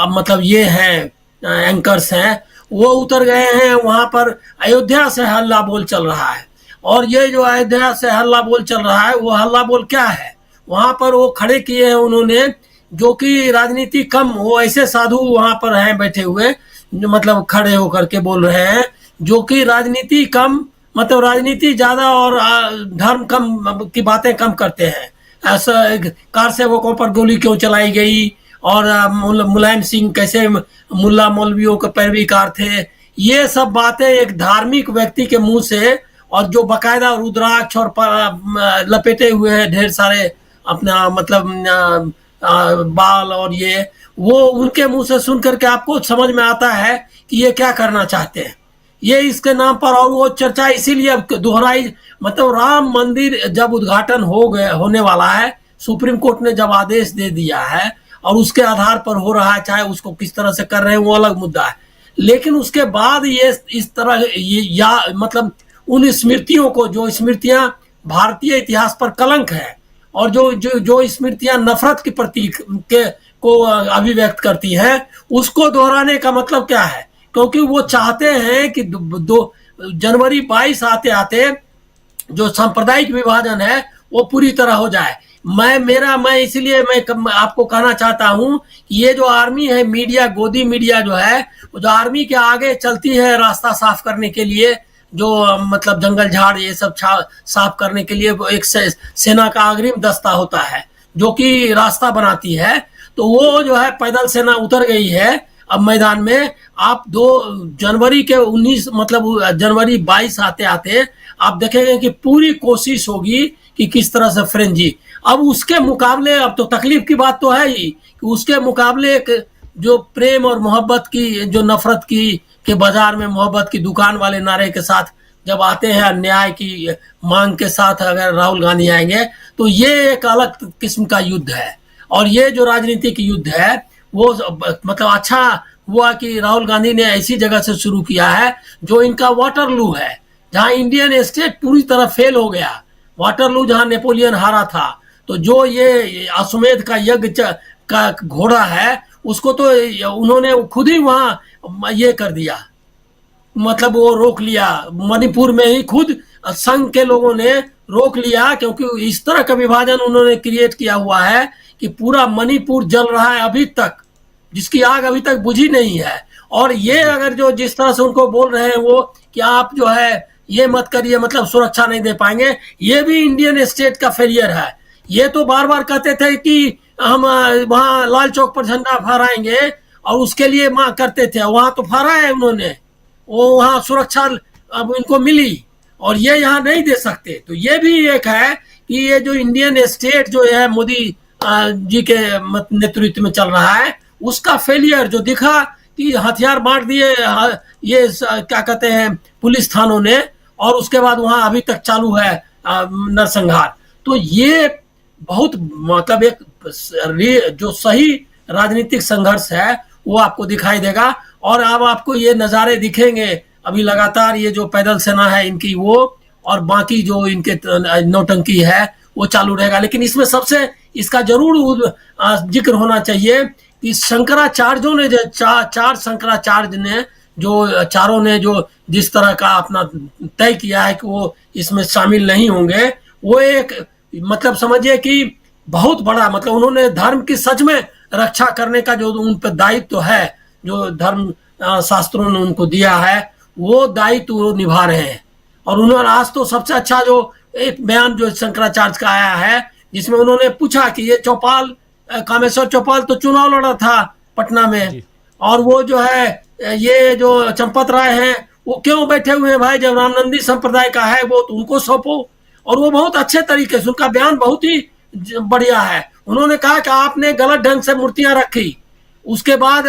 मतलब ये हैं एंकर्स हैं, वो उतर गए हैं वहां पर। अयोध्या से हल्ला बोल चल रहा है, और ये जो अयोध्या से हल्ला बोल चल रहा है, वो हल्ला बोल क्या है, वहां पर वो खड़े किए हैं उन्होंने, जो कि राजनीति कम, वो ऐसे साधु वहां पर हैं बैठे हुए, जो मतलब खड़े होकर के बोल रहे हैं, जो कि राजनीति कम, मतलब राजनीति ज्यादा और धर्म कम की बातें कम करते हैं। ऐसा कार सेवकों पर गोली क्यों चलाई गई, और मुलायम सिंह कैसे मुल्ला मौलवियों के पैरवीकार थे, ये सब बातें एक धार्मिक व्यक्ति के मुंह से, और जो बकायदा रुद्राक्ष और लपेटे हुए हैं ढेर सारे अपना मतलब बाल, और ये वो उनके मुंह से सुन करके आपको समझ में आता है कि ये क्या करना चाहते हैं। ये इसके नाम पर, और वो चर्चा इसीलिए दोहराई, मतलब राम मंदिर जब उद्घाटन होने वाला है, सुप्रीम कोर्ट ने जब आदेश दे दिया है और उसके आधार पर हो रहा है, चाहे उसको किस तरह से कर रहे हैं वो अलग मुद्दा है, लेकिन उसके बाद ये इस तरह ये या मतलब उन स्मृतियों को, जो स्मृतियां भारतीय इतिहास पर कलंक है और जो स्मृतियां नफरत के प्रतीक के को अभिव्यक्त करती हैं, उसको दोहराने का मतलब क्या है? क्योंकि वो चाहते हैं कि जनवरी 22 आते आते जो सांप्रदायिक विभाजन है वो पूरी तरह हो जाए। मैं इसलिए मैं आपको कहना चाहता हूं कि ये जो आर्मी है, मीडिया, गोदी मीडिया जो है, जो आर्मी के आगे चलती है रास्ता साफ करने के लिए, जो मतलब जंगल झाड़ ये सब साफ करने के लिए एक सेना का अग्रिम दस्ता होता है जो कि रास्ता बनाती है, तो वो जो है पैदल सेना उतर गई है अब मैदान में। आप 2 जनवरी के 19 मतलब जनवरी 22 आते आते आप देखेंगे कि पूरी कोशिश होगी कि किस तरह से फ्रेंजी। अब उसके मुकाबले, अब तो तकलीफ की बात तो है ही कि उसके मुकाबले एक जो प्रेम और मोहब्बत की, जो नफरत की के बाजार में मोहब्बत की दुकान वाले नारे के साथ जब आते हैं, न्याय की मांग के साथ अगर राहुल गांधी आएंगे, तो ये एक अलग किस्म का युद्ध है। और ये जो राजनीतिक युद्ध है वो मतलब अच्छा हुआ कि राहुल गांधी ने ऐसी जगह से शुरू किया है जो इनका वाटरलू है, जहां इंडियन स्टेट पूरी तरह फेल हो गया। वाटरलू जहां नेपोलियन हारा था, तो जो ये अश्वमेध का यज्ञ का घोड़ा है, उसको तो उन्होंने खुद ही वहां ये कर दिया, मतलब वो रोक लिया। मणिपुर में ही खुद संघ के लोगों ने रोक लिया, क्योंकि इस तरह का विभाजन उन्होंने क्रिएट किया हुआ है कि पूरा मणिपुर जल रहा है अभी तक, जिसकी आग अभी तक बुझी नहीं है। और ये अगर जो जिस तरह से उनको बोल रहे हैं वो कि आप जो है ये मत करिए, मतलब सुरक्षा नहीं दे पाएंगे, ये भी इंडियन स्टेट का फेलियर है। ये तो बार बार कहते थे कि हम वहां लाल चौक पर झंडा फहराएंगे, और उसके लिए मांग करते थे, वहां तो फहरा है उन्होंने, वो वहां सुरक्षा अब इनको मिली और ये यहाँ नहीं दे सकते। तो ये भी एक है कि ये जो इंडियन स्टेट जो है मोदी जी के नेतृत्व में चल रहा है, उसका फेलियर जो दिखा कि हथियार बांट दिए ये क्या कहते हैं पुलिस थानों ने, और उसके बाद वहां अभी तक चालू है नरसंहार। तो ये बहुत मतलब एक जो सही राजनीतिक संघर्ष है वो आपको दिखाई देगा। और अब आपको ये नज़ारे दिखेंगे अभी लगातार, ये जो पैदल सेना है इनकी वो, और बाकी जो इनके नौटंकी है वो चालू रहेगा। लेकिन इसमें सबसे इसका जरूर जिक्र होना चाहिए कि शंकराचार्यों ने जो चार शंकराचार्य ने जो चारों ने जो जिस तरह का अपना तय किया है कि वो इसमें शामिल नहीं होंगे, वो एक मतलब समझिए कि बहुत बड़ा, मतलब उन्होंने धर्म की सच में रक्षा करने का जो उन पर दायित्व है, जो धर्म शास्त्रों ने उनको दिया है, वो दायित्व वो निभा रहे हैं। और उन्होंने आज तो सबसे अच्छा जो एक बयान जो शंकराचार्य का आया है, जिसमें उन्होंने पूछा कि ये चौपाल, कामेश्वर चौपाल तो चुनाव लड़ा था पटना में, और वो जो है ये जो चंपत राय हैं वो क्यों बैठे हुए हैं भाई, जब रामनंदी संप्रदाय का है वो तो उनको सौंपो। और वो बहुत अच्छे तरीके से, उनका बयान बहुत ही बढ़िया है। उन्होंने कहा कि आपने गलत ढंग से मूर्तियां रखी, उसके बाद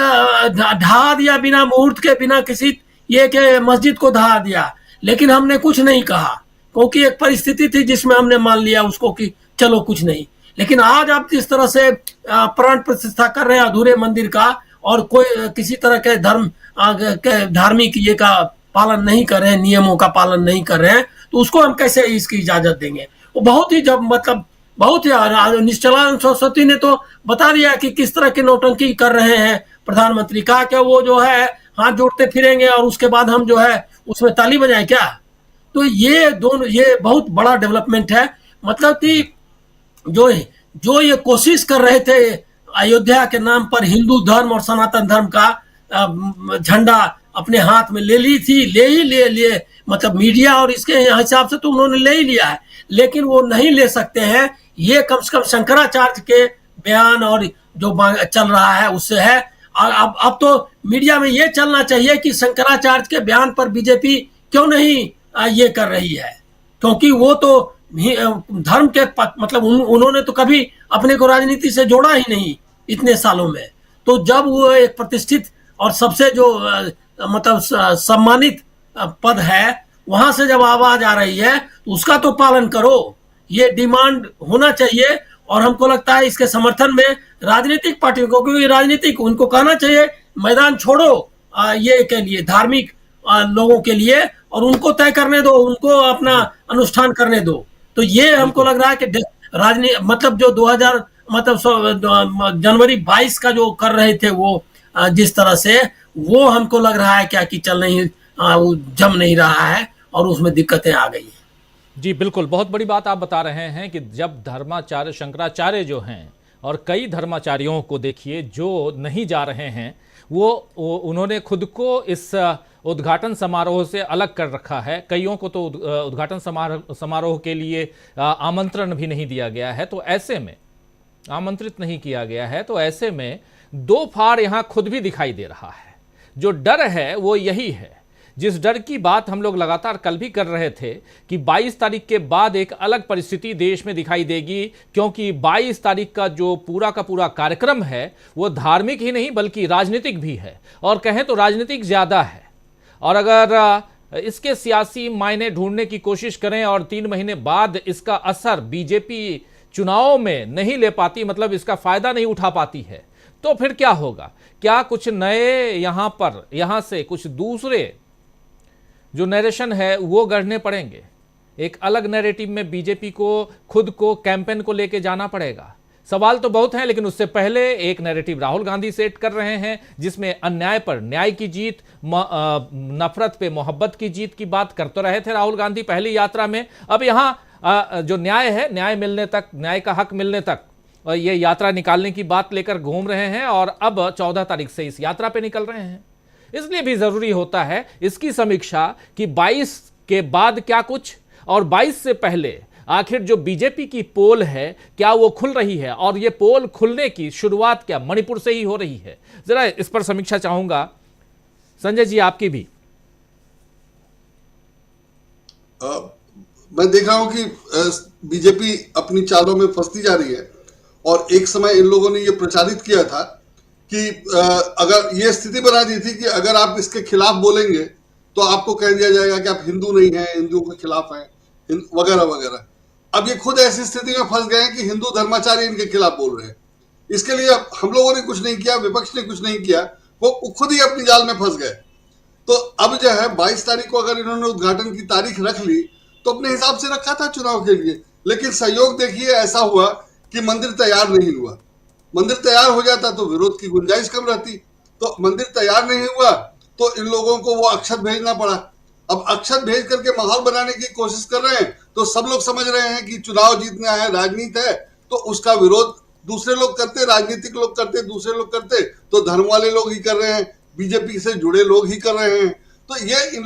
ढहा दिया बिना मुहूर्त के, बिना किसी ये के मस्जिद को ढहा दिया, लेकिन हमने कुछ नहीं कहा, क्योंकि एक परिस्थिति थी जिसमें हमने मान लिया उसको कि चलो कुछ नहीं। लेकिन आज आप जिस तरह से प्राण प्रतिष्ठा कर रहे हैं अधूरे मंदिर का, और कोई किसी तरह के धार्मिक ये का पालन नहीं कर रहे हैं, नियमों का पालन नहीं कर रहे हैं, तो उसको हम कैसे इसकी इजाजत देंगे? वो बहुत ही जब मतलब बहुत ही निश्चलानंद सरस्वती ने तो बता दिया कि किस तरह की नौटंकी कर रहे हैं प्रधानमंत्री। कहा कि वो जो है हाथ जोड़ते फिरेंगे और उसके बाद हम जो है उसमें ताली बजाएं क्या? तो ये दोनों, ये बहुत बड़ा डेवलपमेंट है। मतलब कि जो ये कोशिश कर रहे थे अयोध्या के नाम पर हिंदू धर्म और सनातन धर्म का झंडा अपने हाथ में ले ली थी, ले मतलब मीडिया और इसके हिसाब से तो उन्होंने ले ही लिया है, लेकिन वो नहीं ले सकते हैं। ये कम से कम शंकराचार्य के बयान और जो चल रहा है उससे है। और अब तो मीडिया में ये चलना चाहिए कि शंकराचार्य के बयान पर बीजेपी क्यों नहीं ये कर रही है, क्योंकि वो तो धर्म के मतलब उन्होंने तो कभी अपने को राजनीति से जोड़ा ही नहीं इतने सालों में। तो जब वो एक प्रतिष्ठित और सबसे जो मतलब सम्मानित पद है, वहां से जब आवाज आ रही है तो उसका तो पालन करो, ये डिमांड होना चाहिए। और हमको लगता है इसके समर्थन में राजनीतिक पार्टियों को, क्योंकि राजनीतिक उनको कहना चाहिए मैदान छोड़ो, ये के लिए धार्मिक लोगों के लिए, और उनको तय करने दो, उनको अपना अनुष्ठान करने दो। तो ये हमको लग रहा है कि राजनीति मतलब जो 2000 मतलब जनवरी 22 का जो कर रहे थे वो जिस तरह से, वो हमको लग रहा है क्या कि चल नहीं वो जम नहीं रहा है और उसमें दिक्कतें आ गई हैं। जी बिल्कुल, बहुत बड़ी बात आप बता रहे हैं कि जब धर्माचार्य शंकराचार्य जो हैं और कई धर्माचार्यों को देखिए जो नहीं जा रहे हैं, वो उन्होंने खुद को इस उद्घाटन समारोह से अलग कर रखा है। कईयों को तो उद्घाटन समारोह के लिए आमंत्रण भी नहीं दिया गया है, तो ऐसे में आमंत्रित नहीं किया गया है, तो ऐसे में दो फाड़ यहां खुद भी दिखाई दे रहा है। जो डर है वो यही है, जिस डर की बात हम लोग लगातार कल भी कर रहे थे कि 22 तारीख के बाद एक अलग परिस्थिति देश में दिखाई देगी, क्योंकि 22 तारीख का जो पूरा का पूरा कार्यक्रम है वो धार्मिक ही नहीं बल्कि राजनीतिक भी है, और कहें तो राजनीतिक ज़्यादा है। और अगर इसके सियासी मायने ढूंढने की कोशिश करें और 3 महीने बाद इसका असर बीजेपी चुनाव में नहीं ले पाती, मतलब इसका फायदा नहीं उठा पाती है, तो फिर क्या होगा? क्या कुछ नए यहां से कुछ दूसरे जो नरेशन है वो गढ़ने पड़ेंगे? एक अलग नैरेटिव में बीजेपी को खुद को कैंपेन को लेके जाना पड़ेगा। सवाल तो बहुत हैं, लेकिन उससे पहले एक नैरेटिव राहुल गांधी सेट कर रहे हैं जिसमें अन्याय पर न्याय की जीत, नफरत पे मोहब्बत की जीत की बात कर तो रहे थे राहुल गांधी पहली यात्रा में। अब यहाँ जो न्याय है, न्याय मिलने तक, न्याय का हक मिलने तक ये यात्रा निकालने की बात लेकर घूम रहे हैं, और अब 14 तारीख से इस यात्रा पे निकल रहे हैं। इसलिए भी जरूरी होता है इसकी समीक्षा कि 22 के बाद क्या कुछ, और 22 से पहले आखिर जो बीजेपी की पोल है क्या वो खुल रही है, और ये पोल खुलने की शुरुआत क्या मणिपुर से ही हो रही है? जरा इस पर समीक्षा चाहूंगा संजय जी, आपकी भी। मैं देख रहा हूं कि बीजेपी अपनी चालों में फंसती जा रही है, और एक समय इन लोगों ने ये प्रचारित किया था कि अगर ये स्थिति बना दी थी कि अगर आप इसके खिलाफ बोलेंगे तो आपको कह दिया जाएगा कि आप हिंदू नहीं हैं, हिंदुओं के खिलाफ हैं वगैरह वगैरह। अब ये खुद ऐसी स्थिति में फंस गए हैं कि हिंदू धर्माचार्य इनके खिलाफ बोल रहे हैं। इसके लिए हम लोगों ने कुछ नहीं किया, विपक्ष ने कुछ नहीं किया, वो खुद ही अपनी जाल में फंस गए। तो अब जो है 22 तारीख को अगर इन्होंने उद्घाटन की तारीख रख ली तो अपने हिसाब से रखा था चुनाव के लिए, लेकिन सहयोग देखिए ऐसा हुआ कि मंदिर तैयार नहीं हुआ। मंदिर तैयार हो जाता तो विरोध की गुंजाइश कम रहती, तो मंदिर तैयार नहीं हुआ तो इन लोगों को वो अक्षत भेजना पड़ा। अब अक्षत भेज करके माहौल बनाने की कोशिश कर रहे हैं, तो सब लोग समझ रहे हैं कि चुनाव जीतना है, राजनीति है, तो उसका विरोध दूसरे लोग करते, राजनीतिक लोग करते, दूसरे लोग करते, तो धर्म वाले लोग ही कर रहे हैं, बीजेपी से जुड़े लोग ही कर रहे हैं। तो ये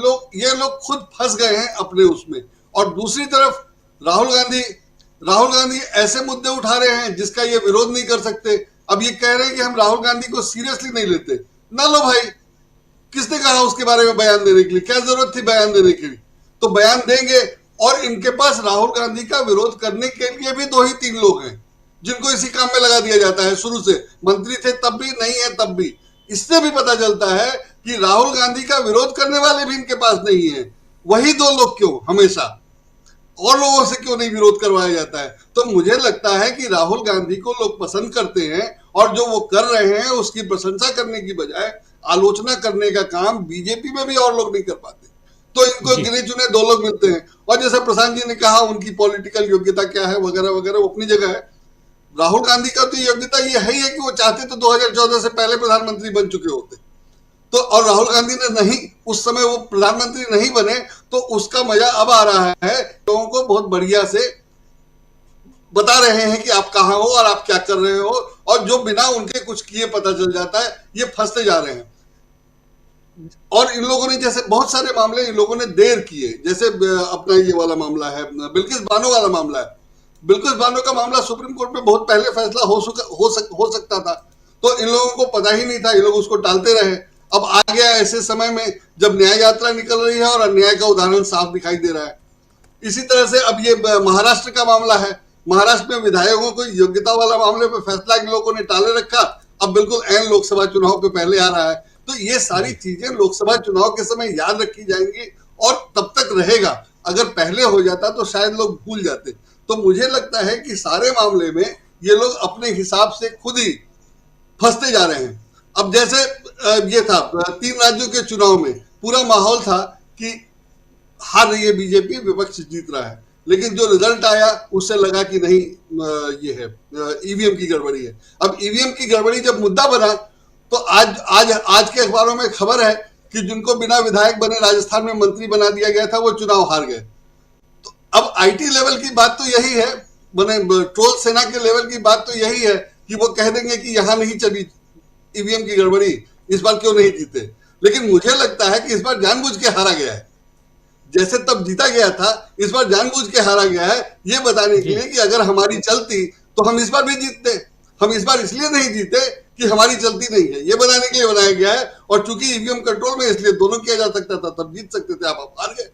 लोग खुद फंस गए हैं अपने उसमें। और दूसरी तरफ राहुल गांधी ऐसे मुद्दे उठा रहे हैं जिसका ये विरोध नहीं कर सकते। अब ये कह रहे हैं कि हम राहुल गांधी को सीरियसली नहीं लेते। ना लो भाई, किसने कहा उसके बारे में बयान देने के लिए? क्या जरूरत थी बयान देने की? तो बयान देंगे। और इनके पास राहुल गांधी का विरोध करने के लिए भी 2 ही 3 लोग हैं जिनको इसी काम में लगा दिया जाता है। शुरू से मंत्री थे तब भी, नहीं है तब भी। इससे भी पता चलता है कि राहुल गांधी का विरोध करने वाले भी इनके पास नहीं है। वही 2 लोग क्यों हमेशा, और लोगों से क्यों नहीं विरोध करवाया जाता है? तो मुझे लगता है कि राहुल गांधी को लोग पसंद करते हैं, और जो वो कर रहे हैं उसकी प्रशंसा करने की बजाय आलोचना करने का काम बीजेपी में भी और लोग नहीं कर पाते। तो इनको गिने चुने 2 लोग मिलते हैं। और जैसे प्रशांत जी ने कहा उनकी पॉलिटिकल योग्यता क्या है वगैरह वगैरह, वो अपनी जगह है। राहुल गांधी का तो योग्यता ये है ही है कि वो चाहते तो 2014 से पहले प्रधानमंत्री बन चुके होते। तो और राहुल गांधी ने नहीं, उस समय वो प्रधानमंत्री नहीं बने, तो उसका मजा अब आ रहा है। लोगों को बहुत बढ़िया से बता रहे हैं कि आप कहाँ हो और आप क्या कर रहे हो, और जो बिना उनके कुछ किए पता चल जाता है। ये फंसते जा रहे हैं। और इन लोगों ने जैसे बहुत सारे मामले इन लोगों ने देर किए, जैसे अपना ये वाला मामला है, बिल्किस बानो वाला मामला है। बिल्किस बानो का मामला सुप्रीम कोर्ट में बहुत पहले फैसला हो सकता था, तो इन लोगों को पता ही नहीं था, ये लोग उसको टालते रहे। अब आ गया ऐसे समय में जब न्याय यात्रा निकल रही है और अन्याय का उदाहरण साफ दिखाई दे रहा है। इसी तरह से अब ये महाराष्ट्र का मामला है। महाराष्ट्र में विधायकों को योग्यता वाला मामले पे फैसला इन लोगों ने टाले रखा, अब बिल्कुल ऐन लोकसभा चुनाव पे पहले आ रहा है। तो ये सारी चीजें लोकसभा चुनाव के समय याद रखी जाएंगी, और तब तक रहेगा। अगर पहले हो जाता तो शायद लोग भूल जाते। तो मुझे लगता है कि सारे मामले में ये लोग अपने हिसाब से खुद ही फंसते जा रहे हैं। अब जैसे ये था 3 राज्यों के चुनाव में पूरा माहौल था कि हार रही है बीजेपी, विपक्ष जीत रहा है, लेकिन जो रिजल्ट आया उससे लगा कि नहीं ये है ईवीएम की गड़बड़ी है। अब ईवीएम की गड़बड़ी जब मुद्दा बना तो आज के अखबारों में खबर है कि जिनको बिना विधायक बने राजस्थान में मंत्री बना दिया गया था वो चुनाव हार गए। तो अब आईटी लेवल की बात तो यही है, ट्रोल सेना के लेवल की बात तो यही है कि वो कह देंगे कि यहां नहीं चली ईवीएम की गड़बड़ी, इस बार क्यों नहीं जीते। लेकिन मुझे लगता है कि इस बार जानबूझ के हारा गया है, जैसे तब जीता गया था इस बार जानबूझ के हारा गया है, ये बताने के लिए कि अगर हमारी चलती तो हम इस बार भी जीतते। हम इस बार इसलिए नहीं जीते कि हमारी चलती नहीं है, ये बताने के लिए बनाया गया है। और चूंकि ईवीएम कंट्रोल में इसलिए दोनों किया जा सकता था, तब जीत सकते थे, आप हार गए।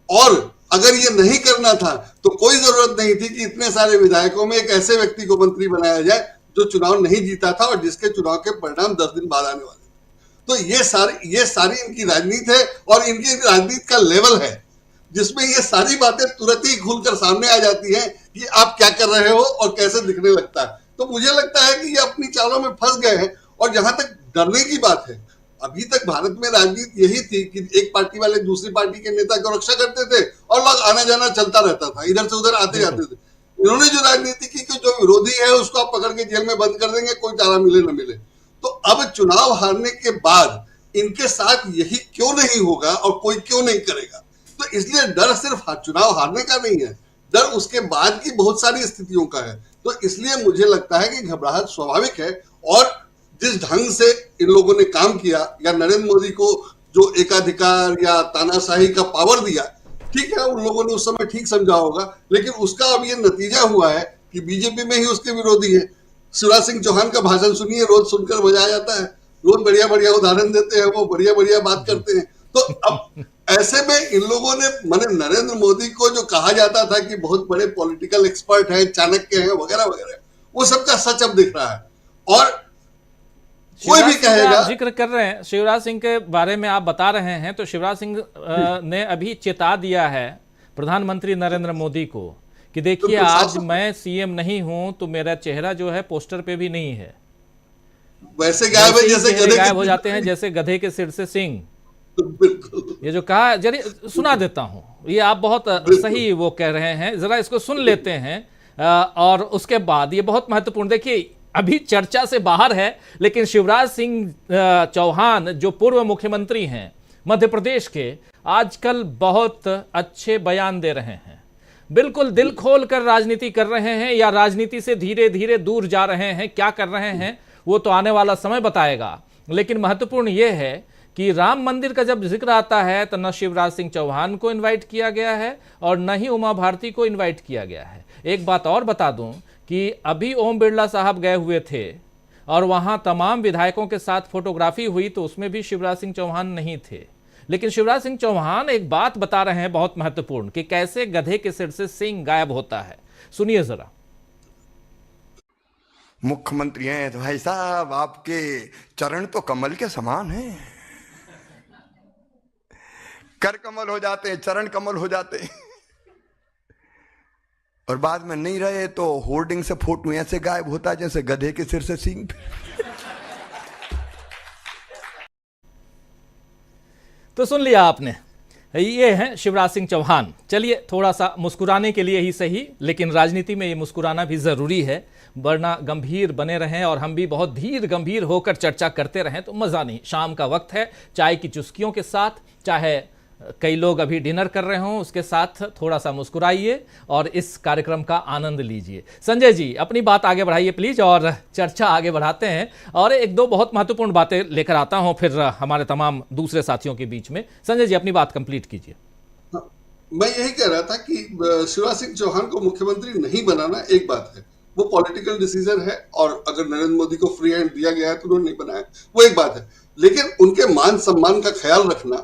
और अगर ये नहीं करना था तो कोई जरूरत नहीं थी कि इतने सारे विधायकों में एक ऐसे व्यक्ति को मंत्री बनाया जाए जो चुनाव नहीं जीता था और जिसके चुनाव के परिणाम 10 दिन बाद आने वाले। तो ये सारी इनकी राजनीति है और इनकी राजनीति का लेवल है जिसमें ये सारी बातें तुरंत ही खुलकर सामने आ जाती हैं कि आप क्या कर रहे हो और कैसे दिखने लगता है। तो मुझे लगता है कि ये अपनी चालों में फंस गए हैं। और जहां तक डरने की बात है, अभी तक भारत में राजनीति यही थी कि एक पार्टी वाले दूसरी पार्टी के नेता की रक्षा करते थे और लोग आना जाना चलता रहता था, इधर से उधर आते जाते थे। इन्होंने जो राजनीति की कि जो विरोधी है उसको आप पकड़ के जेल में बंद कर देंगे, कोई चारा मिले न मिले। तो अब चुनाव हारने के बाद इनके साथ यही क्यों नहीं होगा और कोई क्यों नहीं करेगा। तो इसलिए डर सिर्फ चुनाव हारने का नहीं है, डर उसके बाद की बहुत सारी स्थितियों का है। तो इसलिए मुझे लगता है कि घबराहट स्वाभाविक है। और जिस ढंग से इन लोगों ने काम किया या नरेंद्र मोदी को जो एकाधिकार या तानाशाही का पावर दिया, ठीक है, उन लोगों ने उस समय ठीक समझा होगा, लेकिन उसका अब ये नतीजा हुआ है कि बीजेपी में ही उसके विरोधी है। शिवराज सिंह चौहान का भाषण सुनिए, रोज सुनकर मजा आ जाता है, रोज बढ़िया बढ़िया उदाहरण देते हैं, वो बढ़िया बढ़िया बात करते हैं। तो अब ऐसे में इन लोगों ने माने नरेंद्र मोदी को जो कहा जाता था कि बहुत बड़े पॉलिटिकल एक्सपर्ट हैं, चाणक्य हैं वगैरह वगैरह, वो सबका सच अब दिख रहा है। और कोई भी कहेगा, जिक्र कर रहे हैं शिवराज सिंह के बारे में, आप बता रहे हैं, तो शिवराज सिंह ने अभी चेता दिया है प्रधानमंत्री नरेंद्र मोदी को कि देखिए आज मैं सीएम नहीं हूं तो मेरा चेहरा जो है पोस्टर पे भी नहीं है, वैसे गायब है जैसे गधे गायब हो जाते हैं, जैसे गधे के सिर से सिंह। ये जो कहा, जरा सुना देता हूं, ये आप बहुत सही वो कह रहे हैं, जरा इसको सुन लेते हैं और उसके बाद ये बहुत महत्वपूर्ण। देखिए अभी चर्चा से बाहर है, लेकिन शिवराज सिंह चौहान जो पूर्व मुख्यमंत्री हैं मध्य प्रदेश के, आजकल बहुत अच्छे बयान दे रहे हैं, बिल्कुल दिल खोल कर राजनीति कर रहे हैं, या राजनीति से धीरे धीरे दूर जा रहे हैं, क्या कर रहे हैं वो तो आने वाला समय बताएगा। लेकिन महत्वपूर्ण यह है कि राम मंदिर का जब जिक्र आता है तो न शिवराज सिंह चौहान को इनवाइट किया गया है और न ही उमा भारती को इनवाइट किया गया है। एक बात और बता दूं कि अभी ओम बिरला साहब गए हुए थे और वहां तमाम विधायकों के साथ फोटोग्राफी हुई, तो उसमें भी शिवराज सिंह चौहान नहीं थे। लेकिन शिवराज सिंह चौहान एक बात बता रहे हैं बहुत महत्वपूर्ण कि कैसे गधे के सिर से सिंह गायब होता है। सुनिए जरा। मुख्यमंत्री हैं तो भाई साहब आपके चरण तो कमल के समान हैं, कर कमल हो जाते हैं, चरण कमल हो जाते हैं, और बाद में नहीं रहे तो होर्डिंग से फोटो ऐसे गायब होता है जैसे गधे के सिर से सींग। तो सुन लिया आपने, ये हैं शिवराज सिंह चौहान। चलिए थोड़ा सा मुस्कुराने के लिए ही सही, लेकिन राजनीति में ये मुस्कुराना भी जरूरी है, वरना गंभीर बने रहें और हम भी बहुत धीर गंभीर होकर चर्चा करते रहें तो मजा नहीं। शाम का वक्त है, चाय की चुस्कियों के साथ, चाहे कई लोग अभी डिनर कर रहे हों उसके साथ थोड़ा सा मुस्कुराइए और इस कार्यक्रम का आनंद लीजिए। संजय जी अपनी बात आगे बढ़ाइए प्लीज, और चर्चा आगे बढ़ाते हैं और एक दो बहुत महत्वपूर्ण बातें लेकर आता हूं फिर हमारे तमाम दूसरे साथियों के बीच में। संजय जी अपनी बात कंप्लीट कीजिए। मैं यही कह रहा था कि शिवराज सिंह चौहान को मुख्यमंत्री नहीं बनाना एक बात है, वो पॉलिटिकल डिसीजन है, और अगर नरेंद्र मोदी को फ्री हैंड दिया गया है तो उन्होंने नहीं बनाया, वो एक बात है। लेकिन उनके मान सम्मान का ख्याल रखना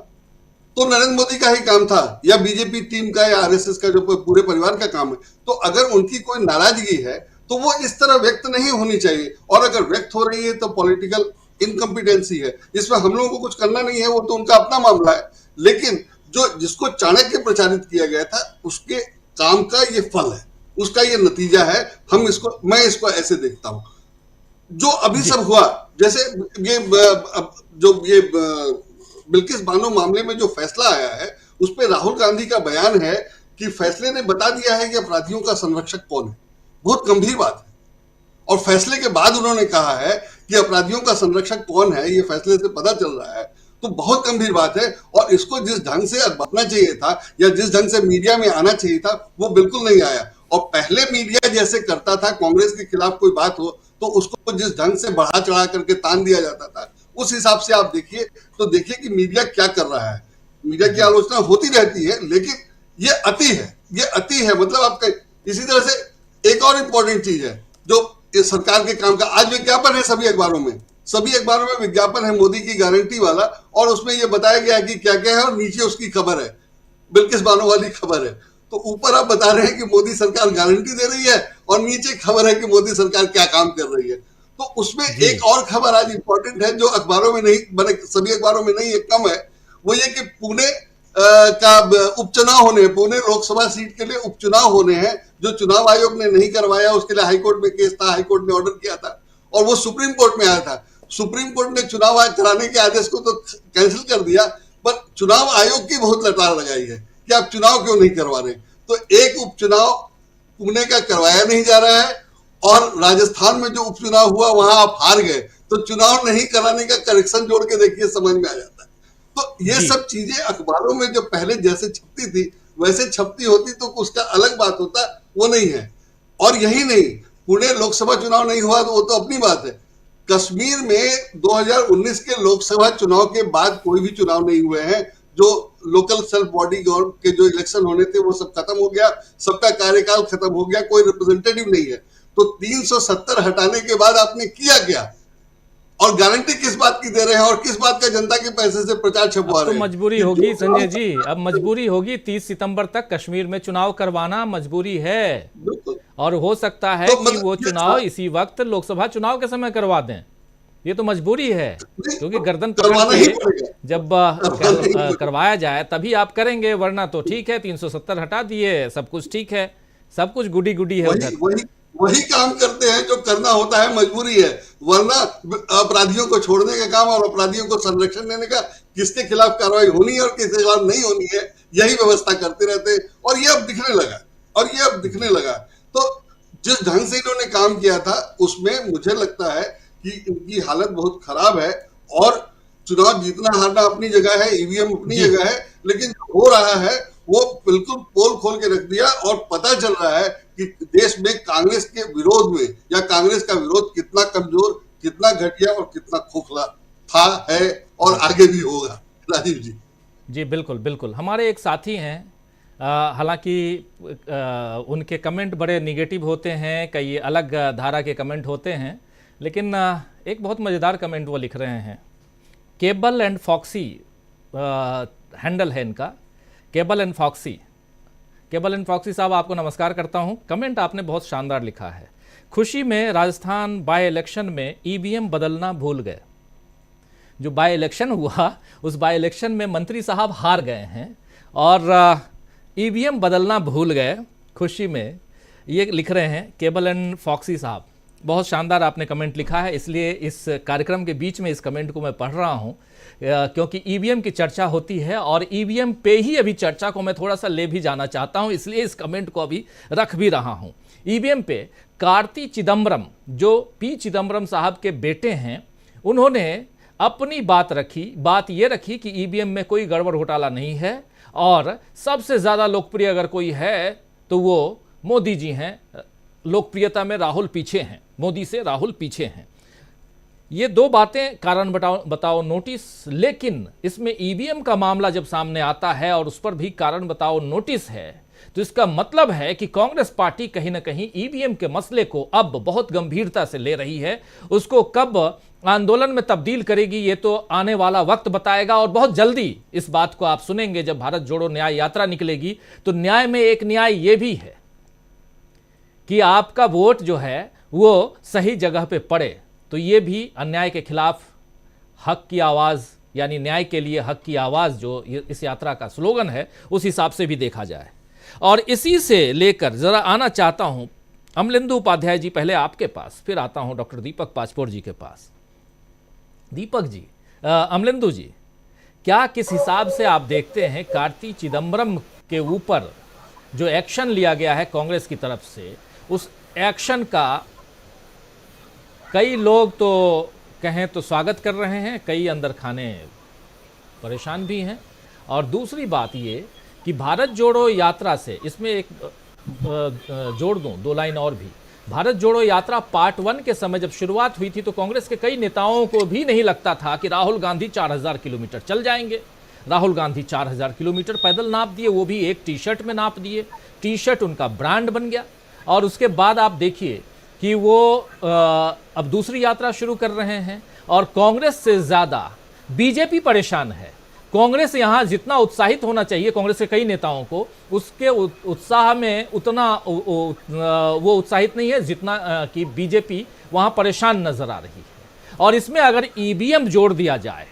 तो नरेंद्र मोदी का ही काम था, या बीजेपी टीम का, या आरएसएस का, जो पूरे परिवार का काम है। तो अगर उनकी कोई नाराजगी है तो वो इस तरह व्यक्त नहीं होनी चाहिए, और अगर व्यक्त हो रही है तो पॉलिटिकल इनकम्पिटेंसी है, इसमें हम लोगों को कुछ करना नहीं है, वो तो उनका अपना मामला है। लेकिन जो जिसको चाणक्य प्रचारित किया गया था उसके काम का ये फल है, उसका ये नतीजा है। मैं इसको ऐसे देखता हूं। जो अभी सब हुआ, जैसे ये बिल्किस बानो मामले में जो फैसला आया है उस पे राहुल गांधी का बयान है कि फैसले ने बता दिया है कि अपराधियों का संरक्षक कौन है। बहुत गंभीर बात है। और फैसले के बाद उन्होंने कहा है कि अपराधियों का संरक्षक कौन है, ये फैसले से पता चल रहा है, तो बहुत गंभीर बात है। और इसको जिस ढंग से बना चाहिए था या जिस ढंग से मीडिया में आना चाहिए था वो बिल्कुल नहीं आया। और पहले मीडिया जैसे करता था, कांग्रेस के खिलाफ कोई बात हो तो उसको जिस ढंग से बढ़ा चढ़ा करके तान दिया जाता था, उस हिसाब से आप देखिए तो देखिए कि मीडिया क्या कर रहा है। मीडिया की आलोचना होती रहती है, लेकिन ये अति है, ये अति है। मतलब आपका इसी तरह से एक और इंपॉर्टेंट चीज है जो इस सरकार के काम का, आज विज्ञापन है सभी अखबारों में विज्ञापन है मोदी की गारंटी वाला, और उसमें ये बताया गया है कि क्या क्या है और नीचे उसकी खबर है, बिल्किस बानो वाली खबर है। तो ऊपर आप बता रहे हैं कि मोदी सरकार गारंटी दे रही है और नीचे खबर है कि मोदी सरकार क्या काम कर रही है। तो उसमें एक और खबर आज इंपॉर्टेंट है जो अखबारों में नहीं, बने सभी अखबारों में नहीं है, कम है, वो ये कि पुणे का उपचुनाव होने, पुणे लोकसभा सीट के लिए उपचुनाव होने हैं, जो चुनाव आयोग ने नहीं करवाया। उसके लिए हाईकोर्ट में केस था, हाईकोर्ट ने ऑर्डर किया था और वो सुप्रीम कोर्ट में आया था। सुप्रीम कोर्ट ने चुनाव आयोग कराने के आदेश को तो कैंसिल कर दिया, पर चुनाव आयोग की बहुत लताड़ लगाई है कि आप चुनाव क्यों नहीं करवा रहे। तो एक उपचुनाव पुणे का करवाया नहीं जा रहा है और राजस्थान में जो उपचुनाव हुआ वहां आप हार गए, तो चुनाव नहीं कराने का करेक्शन जोड़ के देखिए, समझ में आ जाता है। तो ये सब चीजें अखबारों में जो पहले जैसे छपती थी वैसे छपती होती तो उसका अलग बात होता, वो नहीं है। और यही नहीं, पुणे लोकसभा चुनाव नहीं हुआ तो वो तो अपनी बात है, कश्मीर में 2019 के लोकसभा चुनाव के बाद कोई भी चुनाव नहीं हुए हैं। जो लोकल सेल्फ बॉडी गवर्नमेंट के जो इलेक्शन होने थे वो सब खत्म हो गया, सबका कार्यकाल खत्म हो गया, कोई रिप्रेजेंटेटिव नहीं है। तो 370 हटाने के बाद आपने किया क्या और गारंटी किस बात की दे रहे हैं और किस बात का जनता के पैसे से प्रचार छपवा रहे हैं। तो मजबूरी होगी संजय जी, अब मजबूरी होगी 30 सितंबर तक कश्मीर में चुनाव करवाना मजबूरी है। और हो सकता है कि वो चुनाव इसी वक्त लोकसभा चुनाव के समय करवा दें, ये तो मजबूरी है, क्योंकि गर्दन पकड़ के जब करवाया जाए तभी आप करेंगे, वरना तो ठीक है 370 हटा दिए, सब कुछ ठीक है, सब कुछ गुडी गुडी है उधर। वही काम करते हैं जो करना होता है, मजबूरी है। वरना अपराधियों को छोड़ने का काम और अपराधियों को संरक्षण देने का, किसके खिलाफ कार्रवाई होनी है और किसके खिलाफ नहीं होनी है, यही व्यवस्था करते रहते हैं। और ये अब दिखने लगा तो जिस ढंग से इन्होंने काम किया था उसमें मुझे लगता है कि इनकी हालत बहुत खराब है। और चुनाव जीतना हारना अपनी जगह है, ईवीएम अपनी जगह है, लेकिन हो रहा है वो बिल्कुल पोल खोल के रख दिया और पता चल रहा है कि देश में कांग्रेस के विरोध में या कांग्रेस का विरोध कितना कमजोर, कितना घटिया और कितना खोखला था, है और आगे भी होगा। राजीव जी। जी बिल्कुल बिल्कुल। हमारे एक साथी हैं, हालांकि उनके कमेंट बड़े निगेटिव होते हैं, कई अलग धारा के कमेंट होते हैं, लेकिन एक बहुत मज़ेदार कमेंट वो लिख रहे हैं। केबल एंड फॉक्सी हैंडल है इनका, केबल एंड फॉक्सी साहब, आपको नमस्कार करता हूं। कमेंट आपने बहुत शानदार लिखा है। खुशी में राजस्थान बाय इलेक्शन में ईवीएम बदलना भूल गए। जो बाय इलेक्शन हुआ उस बाय इलेक्शन में मंत्री साहब हार गए हैं और ईवीएम बदलना भूल गए खुशी में, ये लिख रहे हैं केबल एंड फॉक्सी साहब। बहुत शानदार आपने कमेंट लिखा है, इसलिए इस कार्यक्रम के बीच में इस कमेंट को मैं पढ़ रहा हूं, क्योंकि ईवीएम की चर्चा होती है और ईवीएम पे ही अभी चर्चा को मैं थोड़ा सा ले भी जाना चाहता हूं, इसलिए इस कमेंट को अभी रख भी रहा हूं। ईवीएम पे कार्ति चिदम्बरम, जो पी चिदम्बरम साहब के बेटे हैं, उन्होंने अपनी बात रखी। बात ये रखी कि ईवीएम में कोई गड़बड़ घोटाला नहीं है और सबसे ज़्यादा लोकप्रिय अगर कोई है तो वो मोदी जी हैं। लोकप्रियता में राहुल पीछे हैं, मोदी से राहुल पीछे हैं। ये दो बातें कारण बताओ नोटिस, लेकिन इसमें ईवीएम का मामला जब सामने आता है और उस पर भी कारण बताओ नोटिस है, तो इसका मतलब है कि कांग्रेस पार्टी कहीं ना कहीं ईवीएम के मसले को अब बहुत गंभीरता से ले रही है। उसको कब आंदोलन में तब्दील करेगी ये तो आने वाला वक्त बताएगा, और बहुत जल्दी इस बात को आप सुनेंगे जब भारत जोड़ो न्याय यात्रा निकलेगी। तो न्याय में एक न्याय ये भी है कि आपका वोट जो है वो सही जगह पे पड़े, तो ये भी अन्याय के खिलाफ हक की आवाज़, यानी न्याय के लिए हक की आवाज़ जो इस यात्रा का स्लोगन है, उस हिसाब से भी देखा जाए। और इसी से लेकर ज़रा आना चाहता हूँ अमलेंदु उपाध्याय जी, पहले आपके पास, फिर आता हूं डॉक्टर दीपक पाचपोर जी के पास। दीपक जी, अमलेंदु जी, क्या किस हिसाब से आप देखते हैं कार्ति चिदम्बरम के ऊपर जो एक्शन लिया गया है कांग्रेस की तरफ से, उस एक्शन का कई लोग तो कहें तो स्वागत कर रहे हैं, कई अंदर खाने परेशान भी हैं, और दूसरी बात ये कि भारत जोड़ो यात्रा से, इसमें एक जोड़ दूं, 2 लाइन और भी, भारत जोड़ो यात्रा पार्ट 1 के समय जब शुरुआत हुई थी तो कांग्रेस के कई नेताओं को भी नहीं लगता था कि राहुल गांधी 4000 किलोमीटर चल जाएंगे। राहुल गांधी 4000 किलोमीटर पैदल नाप दिए, वो भी एक टी शर्ट में नाप दिए। टी शर्ट उनका ब्रांड बन गया, और उसके बाद आप देखिए कि वो अब दूसरी यात्रा शुरू कर रहे हैं, और कांग्रेस से ज़्यादा बीजेपी परेशान है। कांग्रेस यहाँ जितना उत्साहित होना चाहिए कांग्रेस के कई नेताओं को, उसके उत्साह में उतना वो उत्साहित नहीं है जितना कि बीजेपी वहाँ परेशान नजर आ रही है। और इसमें अगर ईवीएम जोड़ दिया जाए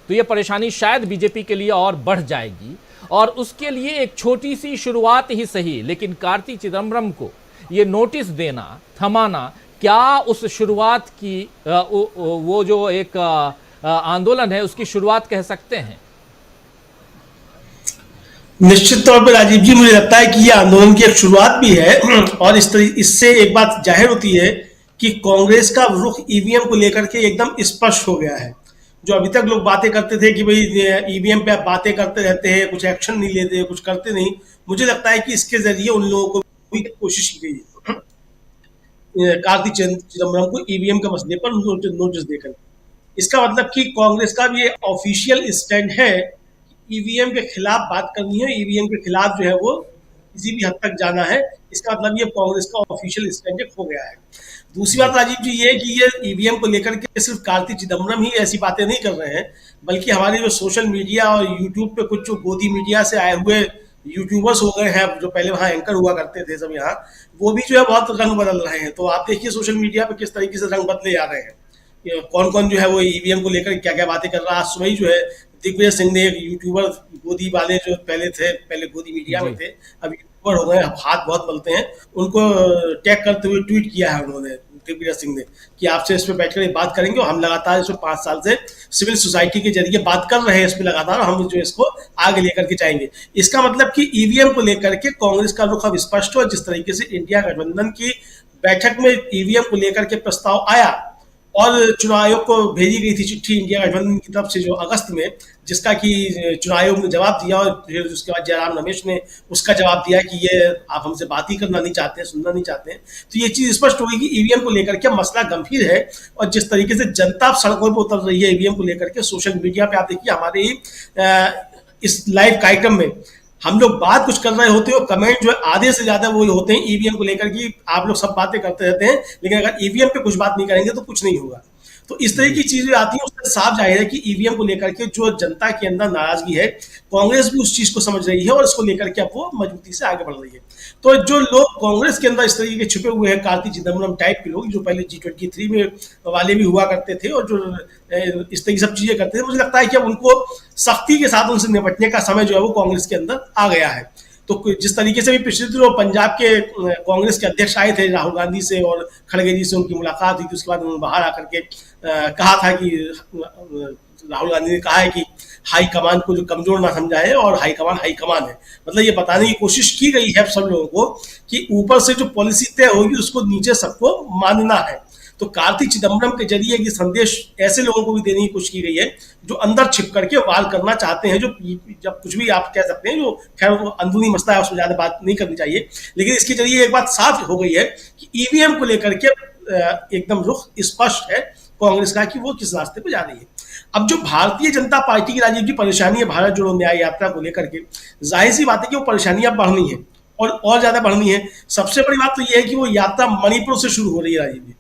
तो ये परेशानी शायद बीजेपी के लिए और बढ़ जाएगी, और उसके लिए एक छोटी सी शुरुआत ही सही, लेकिन कार्ति चिदम्बरम को ये नोटिस देना, थमाना, क्या उस शुरुआत की वो जो एक आंदोलन है उसकी शुरुआत कह सकते हैं? निश्चित तौर पर राजीव जी, मुझे लगता है कि यह आंदोलन की एक शुरुआत भी है, और इससे एक बात जाहिर होती है कि कांग्रेस का रुख ईवीएम को लेकर के एकदम स्पष्ट हो गया है। जो अभी तक लोग बातें करते थे कि भाई ईवीएम पे आप बातें करते रहते हैं, कुछ एक्शन नहीं लेते, कुछ करते नहीं, मुझे लगता है कि इसके जरिए उन लोगों को भी कोशिश की गई है कार्ति चिदम्बरम को ईवीएम के मसले पर नोटिस देकर। इसका मतलब कि कांग्रेस का भी ऑफिशियल स्टैंड है, ईवीएम के खिलाफ बात करनी है, ईवीएम के खिलाफ जो है वो किसी भी हद तक जाना है। इसका मतलब ये कांग्रेस का ऑफिशियल स्टैंड हो गया है। दूसरी बात राजीव जी ये कि ये ईवीएम को लेकर के सिर्फ कार्ति चिदम्बरम ही ऐसी बातें नहीं कर रहे हैं, बल्कि हमारे जो सोशल मीडिया और यूट्यूब पे कुछ जो गोदी मीडिया से आए हुए यूट्यूबर्स हो गए हैं, जो पहले वहाँ एंकर हुआ करते थे सब यहाँ, वो भी जो है बहुत रंग बदल रहे हैं। तो आप देखिए सोशल मीडिया पे किस तरीके से रंग बदले जा रहे हैं, कौन कौन जो है वो ईवीएम को लेकर क्या क्या बातें कर रहा है। आज सुबह जो है दिग्विजय सिंह ने, एक यूट्यूबर गोदी वाले जो पहले गोदी मीडिया में थे, अब यूट्यूबर हो गए, हाथ बहुत मलते हैं, उनको टैग करते हुए ट्वीट किया है उन्होंने, दिग्विजय सिंह ने, कि आपसे इस पर बैठकर बात करेंगे, और हम लगातार इसमें 5 साल से सिविल सोसाइटी के जरिए बात कर रहे हैं इस पर लगातार, हम जो इसको आगे लेकर के जाएंगे। इसका मतलब कि ईवीएम को लेकर के कांग्रेस का रुख अब स्पष्ट हो। जिस तरीके से इंडिया गठबंधन की बैठक में ईवीएम को लेकर के प्रस्ताव आया और चुनाव आयोग को भेजी गई थी चिट्ठी इंडिया गठबंधन की तरफ से जो अगस्त में, जिसका कि चुनाव आयोग ने जवाब दिया, और फिर उसके बाद जयराम रमेश ने उसका जवाब दिया कि ये आप हमसे बात ही करना नहीं चाहते हैं, सुनना नहीं चाहते हैं। तो ये चीज स्पष्ट होगी कि ईवीएम को लेकर के मसला गंभीर है, और जिस तरीके से जनता सड़कों पर उतर रही है ईवीएम को लेकर के, सोशल मीडिया पे आप देखिए, हमारे ही इस लाइव कार्यक्रम में हम लोग बात कुछ कर रहे होते हैं, कमेंट जो है आधे से ज्यादा वो होते हैं ईवीएम को लेकर कि आप लोग सब बातें करते रहते हैं, लेकिन अगर ईवीएम पे कुछ बात नहीं करेंगे तो कुछ नहीं होगा। तो इस तरह की चीजें आती हैं, उससे साफ जाहिर है कि ईवीएम को लेकर के जो जनता के अंदर नाराजगी है, कांग्रेस भी उस चीज को समझ रही है और इसको लेकर के अब वो मजबूती से आगे बढ़ रही है। तो जो लोग कांग्रेस के अंदर इस तरीके के छुपे हुए हैं, कार्ति चिदम्बरम टाइप के लोग, जो पहले G23 में वाले भी हुआ करते थे और जो इस तरह की सब चीजें करते थे, मुझे लगता है कि अब उनको सख्ती के साथ उनसे निपटने का समय जो है वो कांग्रेस के अंदर आ गया है। तो जिस तरीके से भी पिछले दिनों पंजाब के कांग्रेस के अध्यक्ष आए थे राहुल गांधी से, और खड़गे जी से उनकी मुलाकात हुई थी, उसके बाद उन्होंने बाहर आकर के कहा था कि राहुल गांधी ने कहा है कि हाई कमान को जो कमजोर ना समझा है, और हाई कमान है। मतलब ये बताने की कोशिश की गई है सब लोगों को कि ऊपर से जो पॉलिसी तय होगी उसको नीचे सबको मानना है। तो कार्ति चिदम्बरम के जरिए ये संदेश ऐसे लोगों को भी देने की कोशिश की गई है जो अंदर छिप करके वार करना चाहते हैं, जो जब कुछ भी आप कह सकते हैं, जो खैर वो अंदरूनी मसला है, उसमें ज्यादा बात नहीं करनी चाहिए। लेकिन इसके जरिए एक बात साफ हो गई है कि ईवीएम को लेकर के एकदम रुख स्पष्ट है कांग्रेस का कि वो किस रास्ते पे जा रही है। अब जो भारतीय जनता पार्टी की राजीव जी परेशानी है भारत जोड़ो न्याय यात्रा को लेकर के, जाहिर सी बात है कि वो परेशानियां बढ़नी है और ज्यादा बढ़नी है। सबसे बड़ी बात तो ये है कि वो यात्रा मणिपुर से शुरू हो रही है राजीव जी,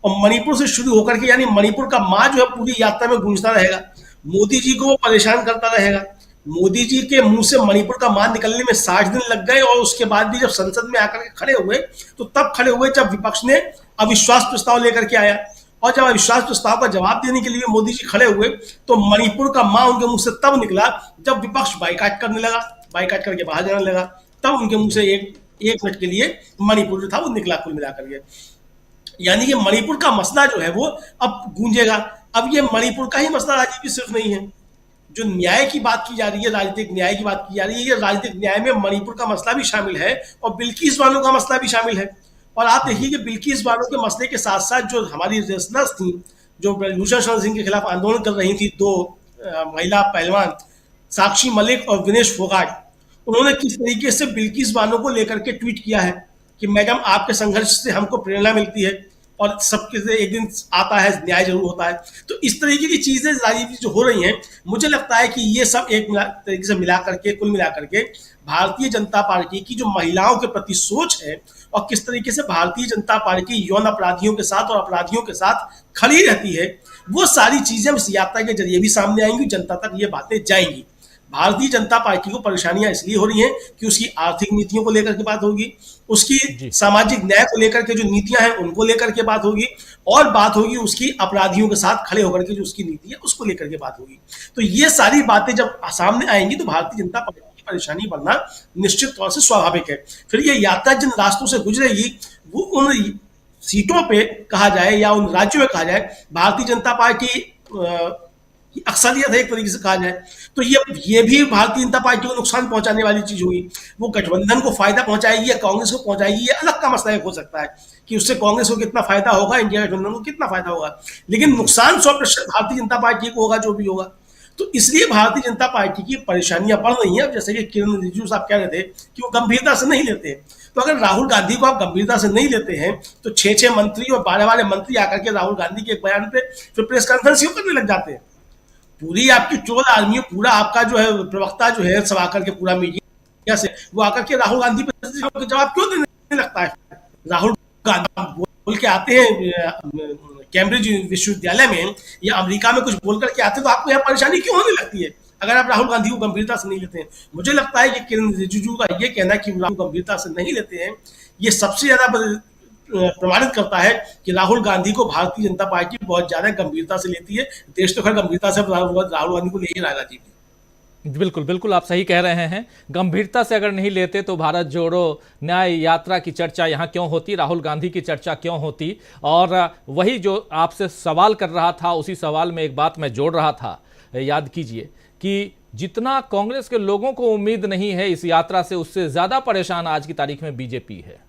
और मणिपुर से शुरू होकर के, यानी मणिपुर का माँ जो है पूरी यात्रा में गूंजता रहेगा, मोदी जी को वो परेशान करता रहेगा। मोदी जी के मुंह से मणिपुर का माँ निकलने में 60 दिन लग गए, और उसके बाद भी जब संसद में आकर के खड़े हुए तो तब खड़े हुए जब विपक्ष ने अविश्वास प्रस्ताव लेकर के आया, और जब अविश्वास प्रस्ताव का जवाब देने के लिए मोदी जी खड़े हुए तो मणिपुर का माँ उनके मुंह से तब निकला जब विपक्ष बाइकाट करने लगा, बाइकाट करके बाहर जाने लगा, तब उनके मुंह से एक 1 मिनट के लिए मणिपुर जो था वो निकला कुल मिलाकर के। यानी कि मणिपुर का मसला जो है वो अब गूंजेगा। अब ये मणिपुर का ही मसला राजीव जी सिर्फ नहीं है, जो न्याय की बात की जा रही है, राजनीतिक न्याय की बात की जा रही है, ये राजनीतिक न्याय में मणिपुर का मसला भी शामिल है और बिल्किस बानो का मसला भी शामिल है। और आप देखिए कि बिल्किस बानो के मसले के साथ साथ जो हमारी रेसलर्स थी, जो भूषण शरण सिंह के खिलाफ आंदोलन कर रही थी, 2 महिला पहलवान साक्षी मलिक और विनेश फोगाट, उन्होंने किस तरीके से बिल्किस बानो को लेकर के ट्वीट किया है कि मैडम आपके संघर्ष से हमको प्रेरणा मिलती है और सबके से एक दिन आता है, न्याय जरूर होता है। तो इस तरीके की चीजें राजीव जी जो हो रही हैं, मुझे लगता है कि ये सब एक तरीके से मिला करके, कुल मिला करके भारतीय जनता पार्टी की जो महिलाओं के प्रति सोच है और किस तरीके से भारतीय जनता पार्टी यौन अपराधियों के साथ और अपराधियों के साथ खड़ी रहती है, वो सारी चीजें इस यात्रा के जरिए भी सामने आएंगी, जनता तक ये बातें जाएंगी। भारतीय जनता पार्टी को परेशानियां इसलिए हो रही हैं कि उसकी आर्थिक नीतियों को लेकर के बात होगी, उसकी सामाजिक न्याय को लेकर के जो नीतियां हैं उनको लेकर के बात होगी, और बात होगी उसकी अपराधियों के साथ खड़े होकर के जो उसकी नीति है उसको लेकर के बात होगी। तो ये सारी बातें जब सामने आएंगी तो भारतीय जनता पार्टी की परेशानी बनना निश्चित तौर से स्वाभाविक है। फिर ये यात्रा जिन रास्तों से गुजरेगी वो उन सीटों पे कहा जाए या उन राज्यों में कहा जाए भारतीय जनता पार्टी अक्सरियत है एक तरीके से कहा जाए, तो ये भी भारतीय जनता पार्टी को नुकसान पहुंचाने वाली चीज होगी। वो गठबंधन को फायदा पहुंचाएगी या कांग्रेस को पहुंचाएगी, ये अलग का मसला हो सकता है कि उससे कांग्रेस को कितना फायदा होगा, इंडिया गठबंधन को कितना फायदा होगा, लेकिन नुकसान 100% भारतीय जनता पार्टी को होगा जो भी होगा। तो इसलिए भारतीय जनता पार्टी की परेशानियां बढ़ रही हैं। जैसे कि किरण रिजिजू साहब कह रहे थे कि वो गंभीरता से नहीं लेते, तो अगर राहुल गांधी को आप गंभीरता से नहीं लेते हैं तो 6 मंत्री और 12 मंत्री आकर के राहुल गांधी के एक बयान पे फिर प्रेस कॉन्फ्रेंस क्यों करने लग जाते हैं। पूरी आपकी ट्रोल आर्मी, पूरा आपका जो है प्रवक्ता जो है सब आकर के पूरा मीडिया से वो आकर के राहुल गांधी पर जवाब क्यों देने लगता है। राहुल गांधी बोल के आते हैं कैम्ब्रिज विश्वविद्यालय में या अमेरिका में कुछ बोल करके आते हैं, तो आपको यहाँ परेशानी क्यों होने लगती है अगर आप राहुल गांधी को गंभीरता से नहीं लेते हैं। मुझे लगता है कि किरण रिजिजू का ये कहना है कि राहुल गंभीरता से नहीं लेते हैं, ये सबसे ज्यादा प्रमाणित करता है कि राहुल गांधी को भारतीय जनता पार्टी बहुत ज्यादा गंभीरता से लेती है। देश तो खैर गंभीरता से राहुल गांधी को ले ही रहा है। राजीव बिल्कुल बिल्कुल आप सही कह रहे हैं। गंभीरता से अगर नहीं लेते तो भारत जोड़ो न्याय यात्रा की चर्चा यहाँ क्यों होती, राहुल गांधी की चर्चा क्यों होती। और वही जो आपसे सवाल कर रहा था, उसी सवाल में एक बात मैं जोड़ रहा था, याद कीजिए कि जितना कांग्रेस के लोगों को उम्मीद नहीं है इस यात्रा से, उससे ज्यादा परेशान आज की तारीख में बीजेपी है।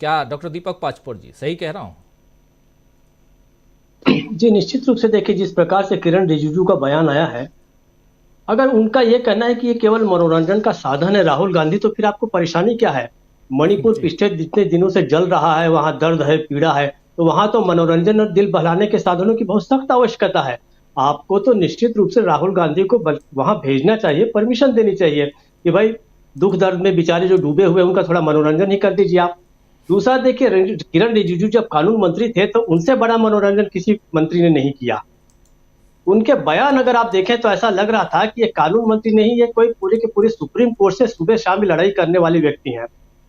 क्या डॉक्टर दीपक पाचपोर जी सही कह रहा हूं? जी निश्चित रूप से देखिए, जिस प्रकार से किरण रिजिजू का बयान आया है, अगर उनका यह कहना है कि ये केवल मनोरंजन का साधन है राहुल गांधी, तो फिर आपको परेशानी क्या है। मणिपुर पिछले जितने दिनों से जल रहा है, वहां दर्द है, पीड़ा है, तो वहां तो मनोरंजन और दिल बहलाने के साधनों की बहुत सख्त आवश्यकता है। आपको तो निश्चित रूप से राहुल गांधी को वहां भेजना चाहिए, परमिशन देनी चाहिए कि भाई दुख दर्द में बेचारे जो डूबे हुए उनका थोड़ा मनोरंजन ही कर दीजिए आप। दूसरा देखिए, किरण रिजिजू जब कानून मंत्री थे तो उनसे बड़ा मनोरंजन किसी मंत्री ने नहीं किया। उनके बयान अगर आप देखें तो ऐसा लग रहा था कि ये कानून मंत्री नहीं, ये कोई पूरे के पूरे सुप्रीम कोर्ट से सुबह शाम लड़ाई करने वाले व्यक्ति हैं।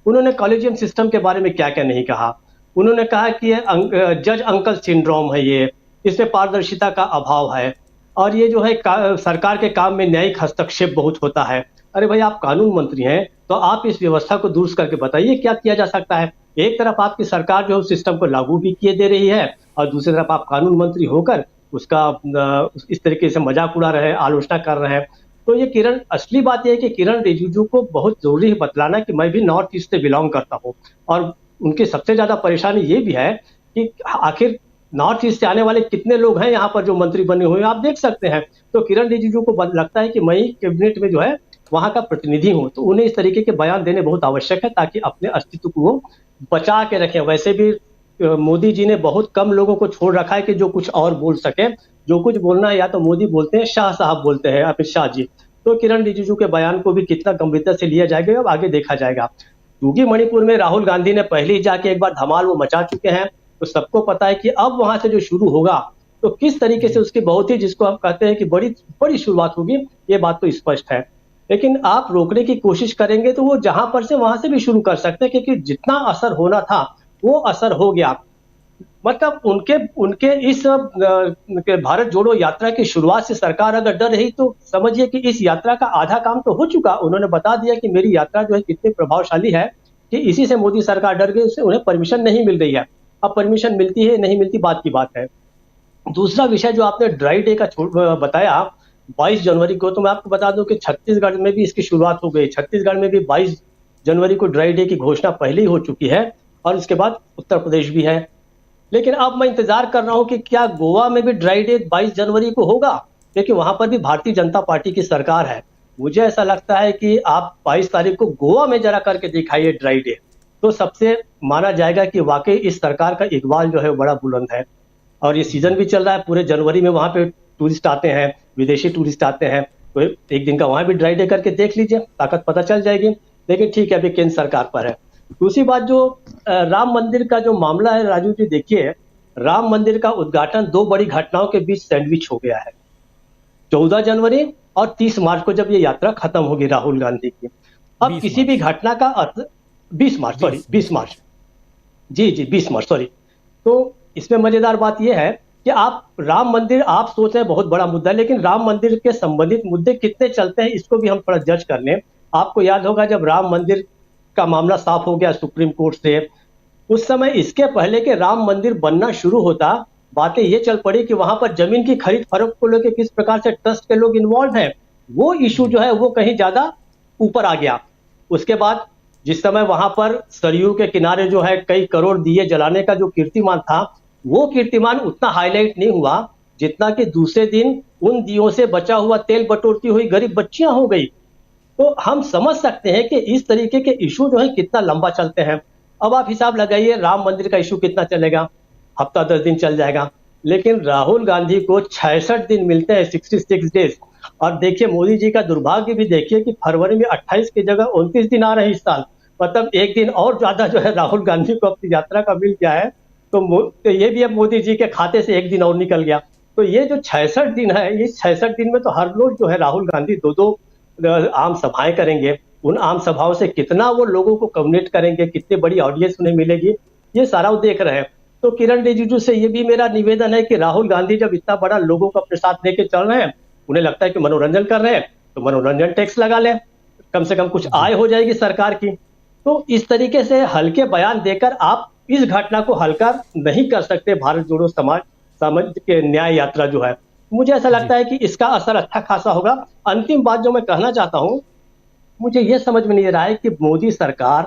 उन्होंने कॉलेजियम सिस्टम के बारे में क्या क्या नहीं कहा। उन्होंने कहा कि ये जज अंकल सिंड्रोम है, ये इसमें पारदर्शिता का अभाव है, और ये जो है सरकार के काम में न्यायिक हस्तक्षेप बहुत होता है। अरे भाई, आप कानून मंत्री हैं तो आप इस व्यवस्था को दुरुस्त करके बताइए क्या किया जा सकता है। एक तरफ आपकी सरकार जो है सिस्टम को लागू भी किए दे रही है, और दूसरी तरफ आप कानून मंत्री होकर उसका इस तरीके से मजाक उड़ा रहे हैं, आलोचना कर रहे हैं। तो ये असली बात यह है कि किरण रिजिजू को बहुत जरूरी है बतलाना कि मैं भी नॉर्थ ईस्ट से बिलोंग करता हूँ, और उनकी सबसे ज्यादा परेशानी ये भी है कि आखिर नॉर्थ ईस्ट से आने वाले कितने लोग हैं यहाँ पर जो मंत्री बने हुए हैं, आप देख सकते हैं। तो किरण रिजिजू को लगता है कि मैं कैबिनेट में जो है वहां का प्रतिनिधि हूं, तो उन्हें इस तरीके के बयान देने बहुत आवश्यक है ताकि अपने अस्तित्व को बचा के रखें। वैसे भी मोदी जी ने बहुत कम लोगों को छोड़ रखा है कि जो कुछ और बोल सके। जो कुछ बोलना है या तो मोदी बोलते हैं, शाह साहब बोलते हैं, अमित शाह जी। तो किरण रिजिजू के बयान को भी कितना गंभीरता से लिया जाएगा अब आगे देखा जाएगा। क्योंकि मणिपुर में राहुल गांधी ने पहले ही जाके एक बार धमाल वो मचा चुके हैं, तो सबको पता है कि अब वहां से जो शुरू होगा तो किस तरीके से उसकी बहुत ही, जिसको हम कहते हैं कि बड़ी बड़ी शुरुआत होगी, ये बात तो स्पष्ट है। लेकिन आप रोकने की कोशिश करेंगे तो वो जहां पर से वहां से भी शुरू कर सकते हैं, क्योंकि जितना असर होना था वो असर हो गया। मतलब उनके इस भारत जोड़ो यात्रा की शुरुआत से सरकार अगर डर रही तो समझिए कि इस यात्रा का आधा काम तो हो चुका। उन्होंने बता दिया कि मेरी यात्रा जो है कितनी प्रभावशाली है कि इसी से मोदी सरकार डर गई, उससे उन्हें परमिशन नहीं मिल रही है। अब परमिशन मिलती है नहीं मिलती बात की बात है। दूसरा विषय जो आपने ड्राई डे का बताया 22 जनवरी को, तो मैं आपको बता दूं कि छत्तीसगढ़ में भी इसकी शुरुआत हो गई। छत्तीसगढ़ में भी 22 जनवरी को ड्राई डे की घोषणा पहले ही हो चुकी है और उसके बाद उत्तर प्रदेश भी है। लेकिन अब मैं इंतजार कर रहा हूं कि क्या गोवा में भी ड्राई डे 22 जनवरी को होगा, क्योंकि वहां पर भी भारतीय जनता पार्टी की सरकार है। मुझे ऐसा लगता है कि आप 22 तारीख को गोवा में जरा करके दिखाइए ड्राई डे, तो सबसे माना जाएगा कि वाकई इस सरकार का इकबाल जो है बड़ा बुलंद है। और ये सीजन भी चल रहा है, पूरे जनवरी में वहां पे टूरिस्ट आते हैं, विदेशी टूरिस्ट आते हैं, तो एक दिन का वहां भी ड्राई डे करके देख लीजिए, ताकत पता चल जाएगी। लेकिन ठीक है, अभी केंद्र सरकार पर है। दूसरी बात, जो राम मंदिर का जो मामला है राजू जी, देखिए राम मंदिर का उद्घाटन दो बड़ी घटनाओं के बीच सैंडविच हो गया है। 14 जनवरी और 30 मार्च को जब ये यात्रा खत्म होगी राहुल गांधी की। अब किसी भी घटना का अर्थ 20 मार्च, जी 20 मार्च, सॉरी। तो इसमें मजेदार बात यह है कि आप राम मंदिर आप सोच रहे हैं बहुत बड़ा मुद्दा है, लेकिन राम मंदिर के संबंधित मुद्दे कितने चलते हैं इसको भी हम थोड़ा जज कर लें। आपको याद होगा जब राम मंदिर का मामला साफ हो गया सुप्रीम कोर्ट से, उस समय इसके पहले कि राम मंदिर बनना शुरू होता, बातें ये चल पड़ी कि वहां पर जमीन की खरीद फरोख्त को लेकर किस प्रकार से ट्रस्ट के लोग इन्वॉल्व हैं, वो इशू जो है वो कहीं ज्यादा ऊपर आ गया। उसके बाद जिस समय वहां पर सरयू के किनारे जो है कई करोड़ दिए जलाने का जो कीर्तिमान था, वो कीर्तिमान उतना हाईलाइट नहीं हुआ जितना कि दूसरे दिन उन दियों से बचा हुआ तेल बटोरती हुई गरीब बच्चियां हो गई। तो हम समझ सकते हैं कि इस तरीके के इशू जो है कितना लंबा चलते हैं। अब आप हिसाब लगाइए, राम मंदिर का इशू कितना चलेगा, हफ्ता 10 दिन चल जाएगा, लेकिन राहुल गांधी को 66 दिन मिलते हैं, 66 डेज। और देखिए मोदी जी का दुर्भाग्य भी देखिए कि फरवरी में 28 की जगह 29 दिन आ रहे हैं इस साल, मतलब एक दिन और ज्यादा जो है राहुल गांधी को अपनी यात्रा का मिल गया है। तो ये भी अब मोदी जी के खाते से एक दिन और निकल गया। तो ये जो 66 दिन है, इस 66 दिन में तो हर रोज जो है राहुल गांधी दो आम सभाएं करेंगे। उन आम सभाओं से कितना वो लोगों को कम्युनिकेट करेंगे, कितनी बड़ी ऑडियंस उन्हें मिलेगी, ये सारा वो देख रहे हैं। तो किरण रिजिजू से ये भी मेरा निवेदन है कि राहुल गांधी जब इतना बड़ा लोगों को अपने साथ लेके चल रहे हैं, उन्हें लगता है कि मनोरंजन कर रहे हैं, तो मनोरंजन टैक्स लगा लें, कम से कम कुछ आय हो जाएगी सरकार की। तो इस तरीके से हल्के बयान देकर आप इस घटना को हल्का नहीं कर सकते। भारत जोड़ो समाज के न्याय यात्रा जो है, मुझे ऐसा लगता है कि इसका असर अच्छा खासा होगा। अंतिम बात जो मैं कहना चाहता हूं, मुझे यह समझ में नहीं आ रहा है कि मोदी सरकार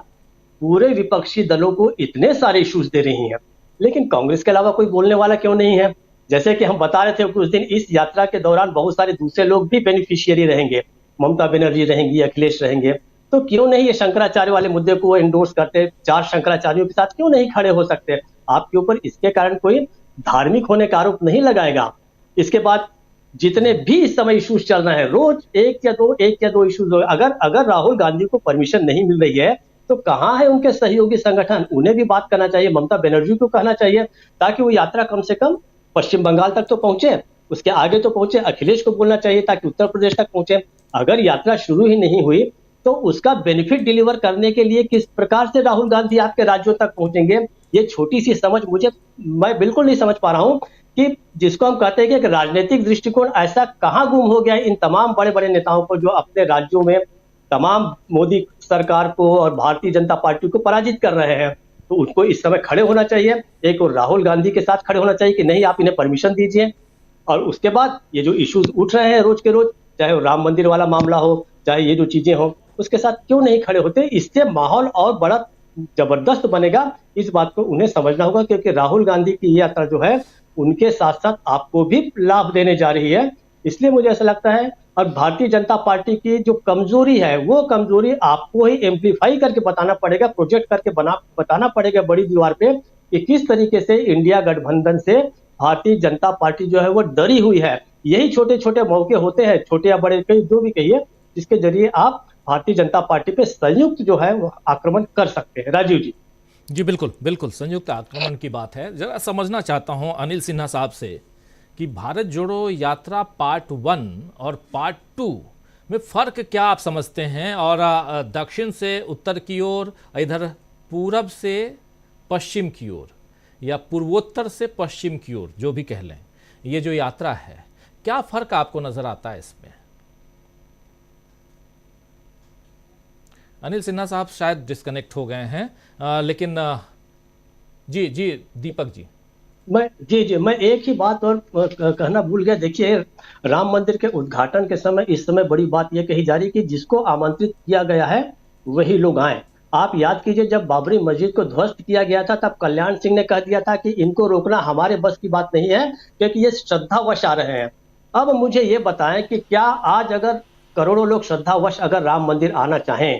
पूरे विपक्षी दलों को इतने सारे इश्यूज दे रही है, लेकिन कांग्रेस के अलावा कोई बोलने वाला क्यों नहीं है। जैसे कि हम बता रहे थे कि उस दिन इस यात्रा के दौरान बहुत सारे दूसरे लोग भी बेनिफिशियरी रहेंगे, ममता बनर्जी रहेंगी, अखिलेश रहेंगे, तो क्यों नहीं ये शंकराचार्य वाले मुद्दे को वो एंडोर्स करते, 4 शंकराचार्यों के साथ क्यों नहीं खड़े हो सकते। आपके ऊपर इसके कारण कोई धार्मिक होने का आरोप नहीं लगाएगा। इसके बाद जितने भी इस समय इश्यूज चल रहे हैं, रोज एक या दो इश्यूज, अगर राहुल गांधी को परमिशन नहीं मिल रही है तो कहां है उनके सहयोगी संगठन, उन्हें भी बात करना चाहिए, ममता बनर्जी को कहना चाहिए, ताकि वो यात्रा कम से कम पश्चिम बंगाल तक तो पहुंचे, उसके आगे तो पहुंचे। अखिलेश को बोलना चाहिए ताकि उत्तर प्रदेश तक पहुंचे। अगर यात्रा शुरू ही नहीं हुई तो उसका बेनिफिट डिलीवर करने के लिए किस प्रकार से राहुल गांधी आपके राज्यों तक पहुंचेंगे, ये छोटी सी समझ मैं बिल्कुल नहीं समझ पा रहा हूं कि जिसको हम कहते हैं कि राजनीतिक दृष्टिकोण ऐसा कहां गुम हो गया इन तमाम बड़े बड़े नेताओं को, जो अपने राज्यों में तमाम मोदी सरकार को और भारतीय जनता पार्टी को पराजित कर रहे हैं। तो उनको इस समय खड़े होना चाहिए, एक और राहुल गांधी के साथ खड़े होना चाहिए कि नहीं आप इन्हें परमिशन दीजिए। और उसके बाद ये जो इश्यूज उठ रहे हैं रोज के रोज, चाहे वो राम मंदिर वाला मामला हो, चाहे ये जो चीजें हो, उसके साथ क्यों नहीं खड़े होते। इससे माहौल और बड़ा जबरदस्त बनेगा, इस बात को उन्हें समझना होगा, क्योंकि राहुल गांधी की यात्रा जो है उनके साथ साथ आपको भी लाभ देने जा रही है। इसलिए मुझे ऐसा लगता है, और भारतीय जनता पार्टी की जो कमजोरी है वो कमजोरी आपको ही एम्पलीफाई करके बताना पड़ेगा, प्रोजेक्ट करके बताना पड़ेगा बड़ी दीवार पे कि किस तरीके से इंडिया गठबंधन से भारतीय जनता पार्टी जो है वो डरी हुई है। यही छोटे छोटे मौके होते हैं, छोटे या बड़े जो भी कहिए, जिसके जरिए आप भारतीय जनता पार्टी पे संयुक्त जो है वो आक्रमण कर सकते हैं। राजीव जी। जी बिल्कुल बिल्कुल, संयुक्त आक्रमण की बात है। जरा समझना चाहता हूं अनिल सिन्हा साहब से कि भारत जोड़ो यात्रा पार्ट 1 और पार्ट 2 में फ़र्क क्या आप समझते हैं, और दक्षिण से उत्तर की ओर, इधर पूरब से पश्चिम की ओर, या पूर्वोत्तर से पश्चिम की ओर, जो भी कह लें, ये जो यात्रा है, क्या फ़र्क आपको नज़र आता है इसमें? अनिल सिन्हा साहब शायद डिस्कनेक्ट हो गए हैं, लेकिन जी जी दीपक जी। मैं एक ही बात और कहना भूल गया। देखिए, राम मंदिर के उद्घाटन के समय इस समय बड़ी बात यह कही जा रही है कि जिसको आमंत्रित किया गया है वही लोग आए। आप याद कीजिए, जब बाबरी मस्जिद को ध्वस्त किया गया था तब कल्याण सिंह ने कह दिया था कि इनको रोकना हमारे बस की बात नहीं है, क्योंकि ये श्रद्धावश आ रहे हैं। अब मुझे ये बताएं कि क्या आज अगर करोड़ों लोग श्रद्धावश अगर राम मंदिर आना चाहें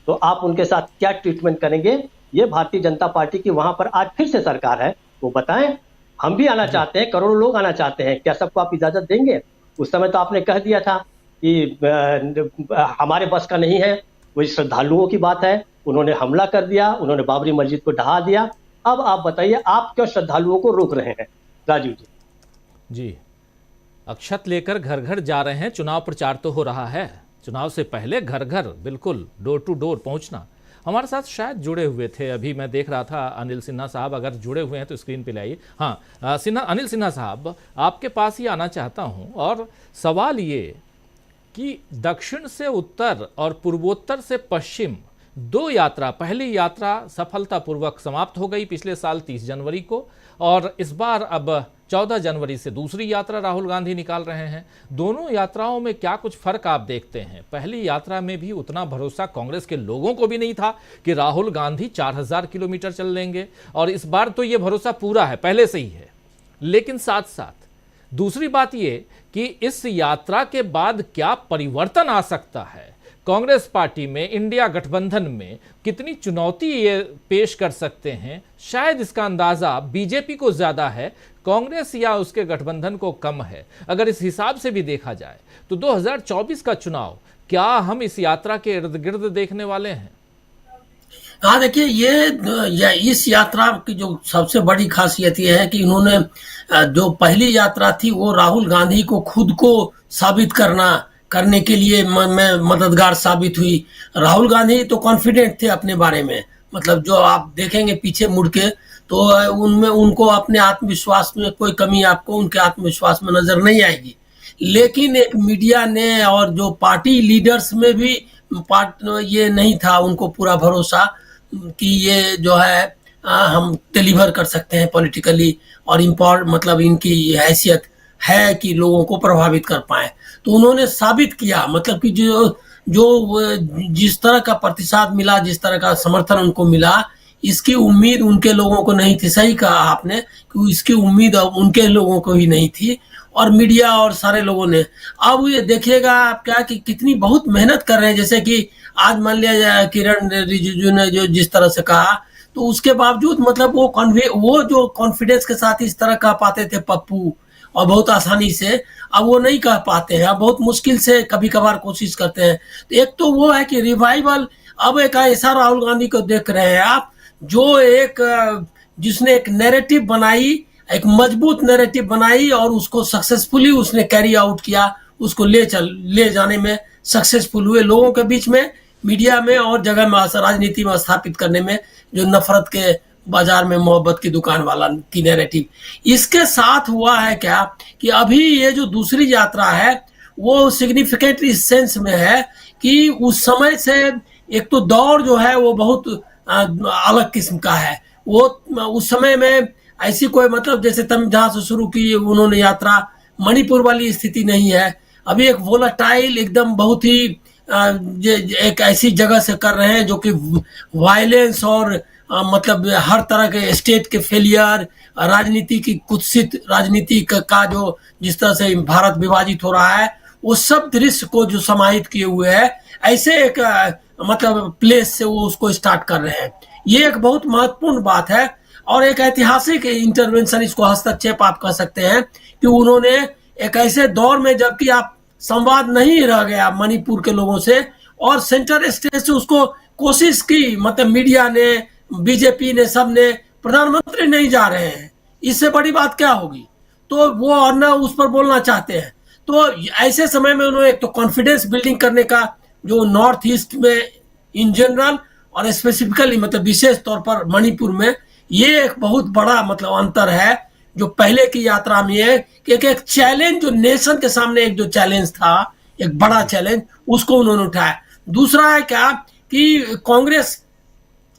तो आप उनके साथ क्या ट्रीटमेंट करेंगे? ये भारतीय जनता पार्टी की वहां पर आज फिर से सरकार है, वो बताएं। हम भी आना चाहते हैं, करोड़ों लोग आना चाहते हैं, क्या सबको आप इजाजत देंगे? उस समय तो आपने कह दिया था कि हमारे बस का नहीं है। वही श्रद्धालुओं की बात है, उन्होंने हमला कर दिया, उन्होंने बाबरी मस्जिद को ढहा दिया। अब आप बताइए, आप क्यों श्रद्धालुओं को रोक रहे हैं? राजीव जी। जी, अक्षत लेकर घर घर जा रहे हैं, चुनाव प्रचार तो हो रहा है। चुनाव से पहले घर घर, बिल्कुल डोर टू डोर पहुंचना। हमारे साथ शायद जुड़े हुए थे, अभी मैं देख रहा था अनिल सिन्हा साहब, अगर जुड़े हुए हैं तो स्क्रीन पे लाइए। हाँ, अनिल सिन्हा साहब, आपके पास ही आना चाहता हूं, और सवाल ये कि दक्षिण से उत्तर और पूर्वोत्तर से पश्चिम दो यात्रा, पहली यात्रा सफलतापूर्वक समाप्त हो गई पिछले साल 30 जनवरी को, और इस बार अब 14 जनवरी से दूसरी यात्रा राहुल गांधी निकाल रहे हैं। दोनों यात्राओं में क्या कुछ फर्क आप देखते हैं? पहली यात्रा में भी उतना भरोसा कांग्रेस के लोगों को भी नहीं था कि राहुल गांधी 4000 किलोमीटर चल लेंगे, और इस बार तो ये भरोसा पूरा है, पहले से ही है। लेकिन साथ साथ दूसरी बात ये कि इस यात्रा के बाद क्या परिवर्तन आ सकता है कांग्रेस पार्टी में, इंडिया गठबंधन में, कितनी चुनौती ये पेश कर सकते हैं? शायद इसका अंदाजा बीजेपी को ज्यादा है, कांग्रेस या उसके गठबंधन को कम है। अगर इस हिसाब से भी देखा जाए तो 2024 का चुनाव क्या हम इस यात्रा के इर्द गिर्द देखने वाले हैं? हाँ, देखिए, ये इस यात्रा की जो सबसे बड़ी खासियत ये है कि इन्होंने जो पहली यात्रा थी वो राहुल गांधी को खुद को साबित करने के लिए मददगार साबित हुई। राहुल गांधी तो कॉन्फिडेंट थे अपने बारे में, मतलब जो आप देखेंगे पीछे मुड़ के तो उनमें उनको अपने आत्मविश्वास में कोई कमी आपको उनके आत्मविश्वास में नजर नहीं आएगी। लेकिन एक मीडिया ने और जो पार्टी लीडर्स में भी ये नहीं था उनको पूरा भरोसा कि ये जो है हम डिलीवर कर सकते हैं पॉलिटिकली, और मतलब इनकी हैसियत है कि लोगों को प्रभावित कर पाए। तो उन्होंने साबित किया, मतलब कि जो जिस तरह का प्रतिसाद मिला, जिस तरह का समर्थन उनको मिला, इसकी उम्मीद उनके लोगों को नहीं थी। सही कहा आपने कि इसकी उम्मीद उनके लोगों को ही नहीं थी, और मीडिया और सारे लोगों ने। अब ये देखिएगा आप क्या कि कितनी बहुत मेहनत कर रहे हैं। जैसे कि आज मान लिया जाए किरण रिजिजू ने जो जिस तरह से कहा, तो उसके बावजूद मतलब वो जो कॉन्फिडेंस के साथ इस तरह कह पाते थे पप्पू, और बहुत आसानी से, अब वो नहीं कह पाते हैं, अब बहुत मुश्किल से कभी कभार कोशिश करते हैं। तो एक तो वो है कि रिवाइवल, अब एक ऐसा राहुल गांधी को देख रहे हैं आप जो जिसने एक नैरेटिव बनाई, एक मजबूत नैरेटिव बनाई, और उसको सक्सेसफुली उसने कैरी आउट किया, उसको ले जाने में सक्सेसफुल हुए, लोगों के बीच में, मीडिया में और जगह में, राजनीति में स्थापित करने में, जो नफरत के बाजार में मोहब्बत की दुकान वाला की नैरेटिव। इसके साथ हुआ है क्या कि अभी ये जो दूसरी यात्रा है वो सिग्निफिकेंट इस सेंस में है कि उस समय से एक तो दौर जो है वो बहुत अलग किस्म का है। वो उस समय में ऐसी कोई, मतलब जैसे तम जहां से शुरू की उन्होंने यात्रा, मणिपुर वाली स्थिति नहीं है। अभी एक वोलाटाइल, एकदम बहुत ही एक ऐसी जगह से कर रहे हैं जो कि वायलेंस और मतलब हर तरह के स्टेट के फेलियर, राजनीति की कुत्सित राजनीति का जो जिस तरह से भारत विभाजित हो रहा है, वो सब दृश्य को जो समाहित किए हुए है, ऐसे एक मतलब प्लेस से वो उसको स्टार्ट कर रहे हैं। ये एक बहुत महत्वपूर्ण बात है, और एक ऐतिहासिक इंटरवेंशन, इसको हस्तक्षेप आप कह सकते हैं, कि उन्होंने एक ऐसे दौर में जबकि आप संवाद नहीं रह गया मणिपुर के लोगों से, और सेंटर स्टेज से उसको कोशिश की, मतलब मीडिया ने, बीजेपी ने, सब ने, प्रधानमंत्री नहीं जा रहे हैं, इससे बड़ी बात क्या होगी? तो वो और ना उस पर बोलना चाहते हैं। तो ऐसे समय में उन्होंने एक तो कॉन्फिडेंस बिल्डिंग करने का, जो नॉर्थ ईस्ट में इन जनरल और स्पेसिफिकली मतलब विशेष तौर पर मणिपुर में, ये एक बहुत बड़ा मतलब अंतर है जो पहले की यात्रा में है कि एक चैलेंज जो नेशन के सामने, एक जो चैलेंज था, एक बड़ा चैलेंज, उसको उन्होंने उठाया। दूसरा है क्या कि कांग्रेस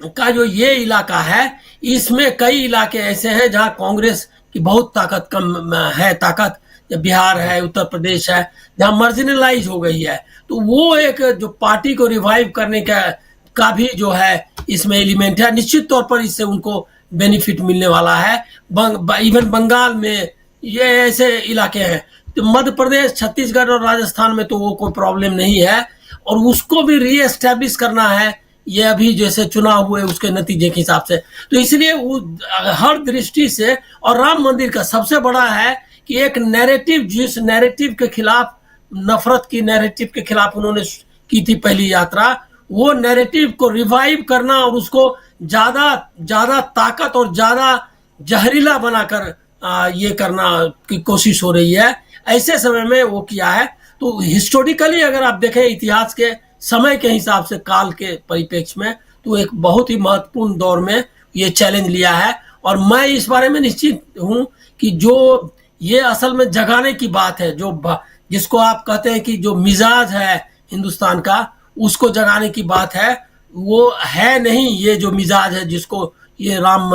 का जो ये इलाका है, इसमें कई इलाके ऐसे हैं जहां कांग्रेस की बहुत ताकत कम है, ताकत बिहार है, उत्तर प्रदेश है, जहां मार्जिनलाइज हो गई है। तो वो एक जो पार्टी को रिवाइव करने का भी जो है इसमें एलिमेंट है। निश्चित तौर पर इससे उनको बेनिफिट मिलने वाला है। इवन बंगाल में ये ऐसे इलाके हैं, तो मध्य प्रदेश, छत्तीसगढ़ और राजस्थान में तो वो कोई प्रॉब्लम नहीं है, और उसको भी रीएस्टैब्लिश करना है, ये अभी जैसे चुनाव हुए उसके नतीजे के हिसाब से। तो इसलिए वो हर दृष्टि से, और राम मंदिर का सबसे बड़ा है कि एक नैरेटिव, जिस नैरेटिव के खिलाफ, नफरत की नैरेटिव के खिलाफ उन्होंने की थी पहली यात्रा, वो नैरेटिव को रिवाइव करना और उसको ज्यादा ताकत और ज्यादा जहरीला बनाकर ये करना की कोशिश हो रही है। ऐसे समय में वो किया है। तो हिस्टोरिकली अगर आप देखें, इतिहास के समय के हिसाब से, काल के परिप्रेक्ष्य में, तो एक बहुत ही महत्वपूर्ण दौर में ये चैलेंज लिया है। और मैं इस बारे में निश्चित हूं कि जो ये असल में जगाने की बात है, जो जिसको आप कहते हैं कि जो मिजाज है हिंदुस्तान का, उसको जगाने की बात है, वो है नहीं ये जो मिजाज है जिसको ये राम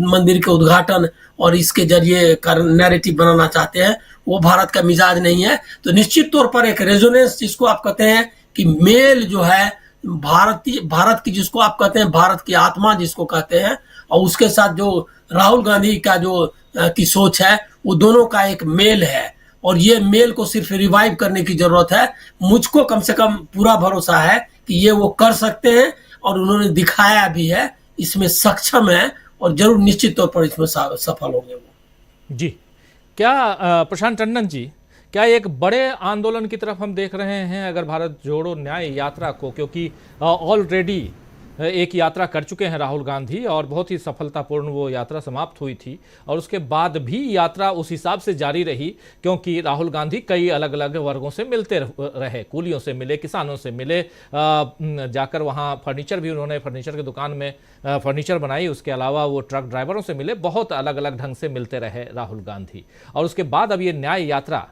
मंदिर के उद्घाटन और इसके जरिए नैरेटिव बनाना चाहते हैं, वो भारत का मिजाज नहीं है। तो निश्चित तौर पर एक रेजोनेंस, जिसको आप कहते हैं कि मेल जो है भारत की, जिसको आप कहते हैं भारत की आत्मा जिसको कहते हैं, और उसके साथ जो राहुल गांधी का जो की सोच है, वो दोनों का एक मेल है। और ये मेल को सिर्फ रिवाइव करने की जरूरत है। मुझको कम से कम पूरा भरोसा है कि ये वो कर सकते हैं, और उन्होंने दिखाया भी है, इसमें सक्षम है, और जरूर निश्चित तौर पर इसमें सफल होंगे वो। जी, क्या प्रशांत टंडन जी, क्या एक बड़े आंदोलन की तरफ हम देख रहे हैं अगर भारत जोड़ो न्याय यात्रा को? क्योंकि ऑलरेडी एक यात्रा कर चुके हैं राहुल गांधी, और बहुत ही सफलतापूर्ण वो यात्रा समाप्त हुई थी, और उसके बाद भी यात्रा उस हिसाब से जारी रही, क्योंकि राहुल गांधी कई अलग अलग वर्गों से मिलते रहे, कूलियों से मिले, किसानों से मिले, जाकर वहाँ फर्नीचर भी, उन्होंने फर्नीचर की दुकान में फर्नीचर बनाई, उसके अलावा वो ट्रक ड्राइवरों से मिले, बहुत अलग अलग ढंग से मिलते रहे राहुल गांधी। और उसके बाद अब ये न्याय यात्रा,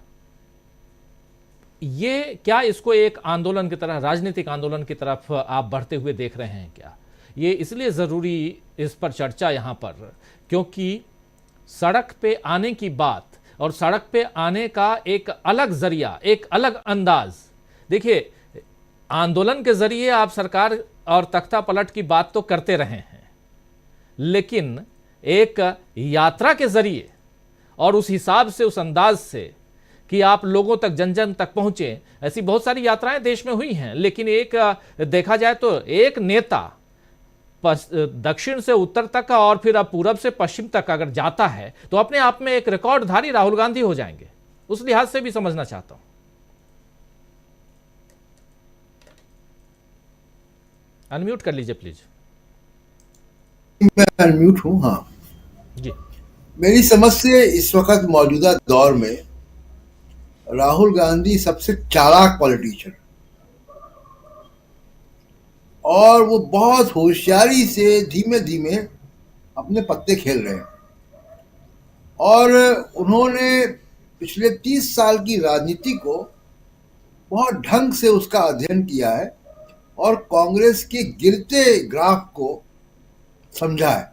ये क्या इसको एक आंदोलन की तरह, राजनीतिक आंदोलन की तरफ आप बढ़ते हुए देख रहे हैं क्या? ये इसलिए ज़रूरी इस पर चर्चा यहाँ पर, क्योंकि सड़क पे आने की बात और सड़क पे आने का एक अलग जरिया, एक अलग अंदाज। देखिए, आंदोलन के जरिए आप सरकार और तख्ता पलट की बात तो करते रहे हैं, लेकिन एक यात्रा के जरिए और उस हिसाब से, उस अंदाज से कि आप लोगों तक, जन जन तक पहुंचे, ऐसी बहुत सारी यात्राएं देश में हुई हैं। लेकिन एक देखा जाए तो एक नेता दक्षिण से उत्तर तक और फिर अब पूरब से पश्चिम तक अगर जाता है तो अपने आप में एक रिकॉर्डधारी राहुल गांधी हो जाएंगे। उस लिहाज से भी समझना चाहता हूं। अनम्यूट कर लीजिए प्लीज। मैं अनम्यूट हूं। हाँ जी। मेरी समझ से इस वक्त मौजूदा दौर में राहुल गांधी सबसे चालाक पॉलिटिशियन, और वो बहुत होशियारी से धीमे धीमे अपने पत्ते खेल रहे हैं। और उन्होंने पिछले 30 साल की राजनीति को बहुत ढंग से उसका अध्ययन किया है, और कांग्रेस के गिरते ग्राफ को समझा है।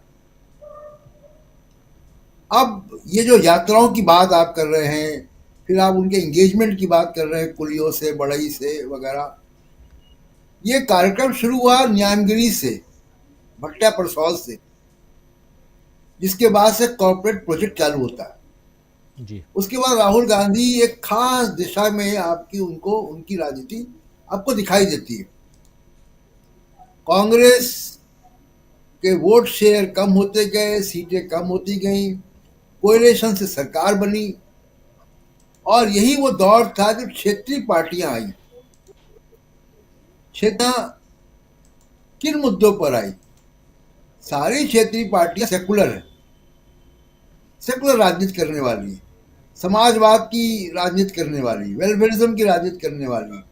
अब ये जो यात्राओं की बात आप कर रहे हैं, फिर आप उनके एंगेजमेंट की बात कर रहे हैं, कुलियों से, बढ़ई से वगैरह, ये कार्यक्रम शुरू हुआ न्यायगिरी से, भट्टा परसौल से, जिसके बाद से कॉर्पोरेट प्रोजेक्ट चालू होता है जी। उसके बाद राहुल गांधी एक खास दिशा में आपकी उनकी राजनीति आपको दिखाई देती है। कांग्रेस के वोट शेयर कम होते गए, सीटें कम होती गई, कोएलिशन से सरकार बनी, और यही वो दौर था जब क्षेत्रीय पार्टियां आई। क्षेत्र किन मुद्दों पर आई? सारी क्षेत्रीय पार्टियां सेकुलर है, सेकुलर राजनीति करने वाली, समाजवाद की राजनीति करने वाली, वेलफेयरिज्म की राजनीति करने वाली,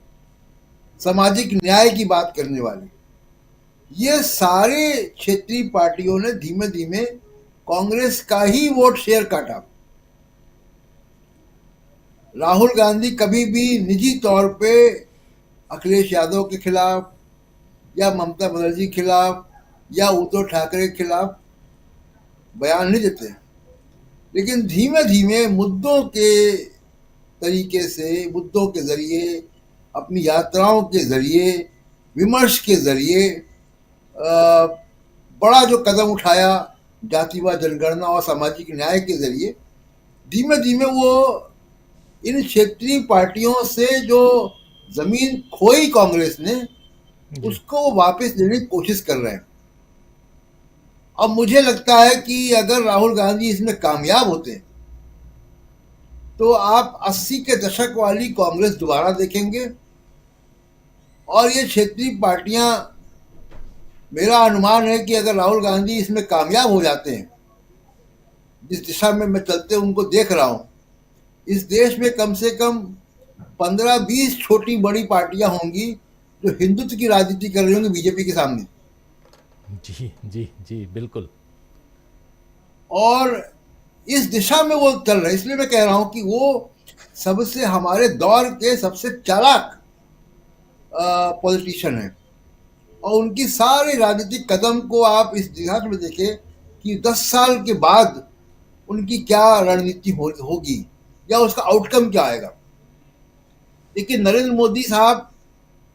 सामाजिक न्याय की बात करने वाली। ये सारे क्षेत्रीय पार्टियों ने धीमे धीमे कांग्रेस का ही वोट शेयर काटा। राहुल गांधी कभी भी निजी तौर पे अखिलेश यादव के खिलाफ, या ममता बनर्जी के खिलाफ या उद्धव ठाकरे के खिलाफ बयान नहीं देते, लेकिन धीमे धीमे मुद्दों के तरीके से, मुद्दों के जरिए, अपनी यात्राओं के जरिए, विमर्श के जरिए बड़ा जो कदम उठाया जातिवाद जनगणना और सामाजिक न्याय के जरिए, धीमे धीमे वो इन क्षेत्रीय पार्टियों से जो जमीन खोई कांग्रेस ने, उसको वापस लेने की कोशिश कर रहे हैं। अब मुझे लगता है कि अगर राहुल गांधी इसमें कामयाब होते तो आप 80 के दशक वाली कांग्रेस दोबारा देखेंगे, और ये क्षेत्रीय पार्टियां, मेरा अनुमान है कि अगर राहुल गांधी इसमें कामयाब हो जाते हैं, जिस दिशा में मैं चलते उनको देख रहा हूं, इस देश में कम से कम 15-20 छोटी बड़ी पार्टियां होंगी जो हिंदुत्व की राजनीति कर रही होंगी बीजेपी के सामने। जी जी जी, बिल्कुल। और इस दिशा में वो चल रहे हैं, इसलिए मैं कह रहा हूं कि वो सबसे, हमारे दौर के सबसे चालाक पॉलिटिशियन है, और उनकी सारे राजनीतिक कदम को आप इस दिशा में देखें कि 10 साल के बाद उनकी क्या रणनीति होगी या उसका आउटकम क्या आएगा। देखिए, नरेंद्र मोदी साहब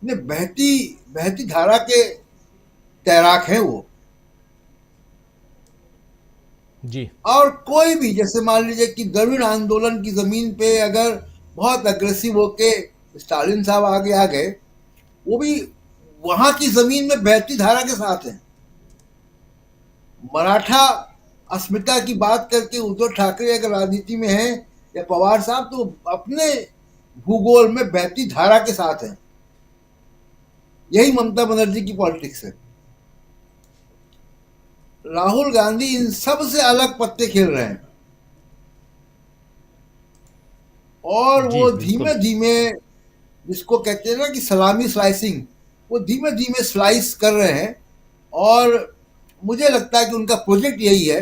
ने बहती धारा के तैराक हैं वो, जी। और कोई भी, जैसे मान लीजिए कि द्रविड़ आंदोलन की जमीन पे अगर बहुत अग्रेसिव होके स्टालिन साहब आगे आ गए, वो भी वहां की जमीन में बहती धारा के साथ हैं। मराठा अस्मिता की बात करके उद्धव ठाकरे अगर राजनीति में हैं या पवार साहब, तो अपने भूगोल में बहती धारा के साथ हैं। यही ममता बनर्जी की पॉलिटिक्स है। राहुल गांधी इन सब से अलग पत्ते खेल रहे हैं, और जी, वो बिल्कुल। धीमे धीमे, जिसको कहते हैं ना कि सलामी स्लाइसिंग, वो धीमे धीमे स्लाइस कर रहे हैं। और मुझे लगता है कि उनका प्रोजेक्ट यही है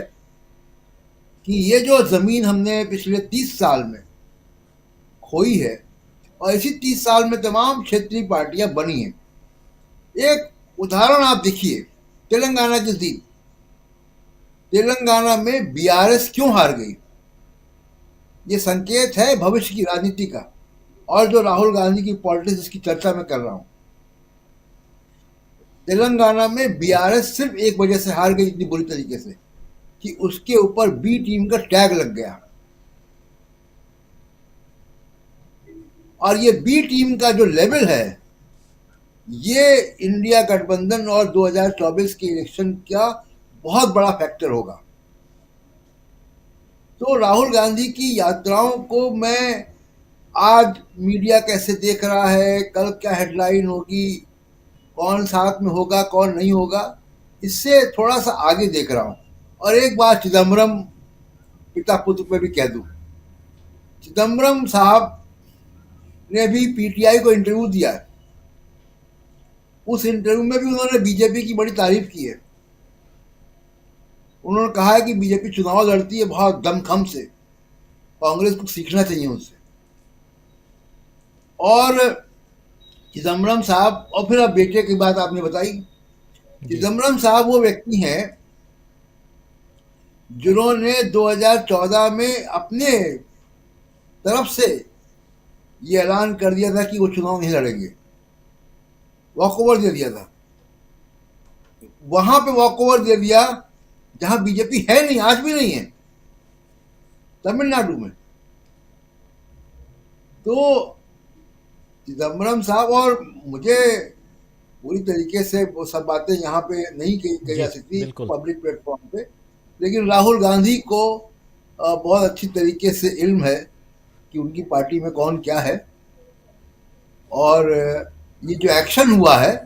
कि ये जो जमीन हमने पिछले 30 साल में खोई है, और इसी 30 साल में तमाम क्षेत्रीय पार्टियां बनी हैं। एक उदाहरण आप देखिए, तेलंगाना की जीत, तेलंगाना में बीआरएस क्यों हार गई, ये संकेत है भविष्य की राजनीति का, और जो राहुल गांधी की पॉलिटिक्स, इसकी चर्चा मैं कर रहा हूं। तेलंगाना में बीआरएस सिर्फ एक वजह से हार गई इतनी बुरी तरीके से कि उसके ऊपर बी टीम का टैग लग गया, और ये बी टीम का जो लेवल है, ये इंडिया गठबंधन और 2024 के इलेक्शन का बहुत बड़ा फैक्टर होगा। तो राहुल गांधी की यात्राओं को मैं आज मीडिया कैसे देख रहा है, कल क्या हेडलाइन होगी, कौन साथ में होगा कौन नहीं होगा, इससे थोड़ा सा आगे देख रहा हूं। और एक बात चिदम्बरम पिता पुत्र पे भी कह दूं, चिदम्बरम साहब ने भी पीटीआई को इंटरव्यू दिया है। उस इंटरव्यू में भी उन्होंने बीजेपी की बड़ी तारीफ की है। उन्होंने कहा है कि बीजेपी चुनाव लड़ती है बहुत दमखम से, कांग्रेस को सीखना चाहिए उससे। और चिदम्बरम साहब, और फिर अब बेटे की बात आपने बताई, चिदम्बरम साहब वो व्यक्ति हैं जिन्होंने 2014 में अपने तरफ से ये ऐलान कर दिया था कि वो चुनाव नहीं लड़ेंगे, वॉकओवर दे दिया था। वहां पे वॉकओवर दे दिया जहां बीजेपी है नहीं, आज भी नहीं है, तमिलनाडु में। तो चिदम्बरम साहब, और मुझे पूरी तरीके से वो सब बातें यहाँ पे नहीं कही जा सकती पब्लिक प्लेटफॉर्म पे, लेकिन राहुल गांधी को बहुत अच्छी तरीके से इल्म है कि उनकी पार्टी में कौन क्या है। और ये जो एक्शन हुआ है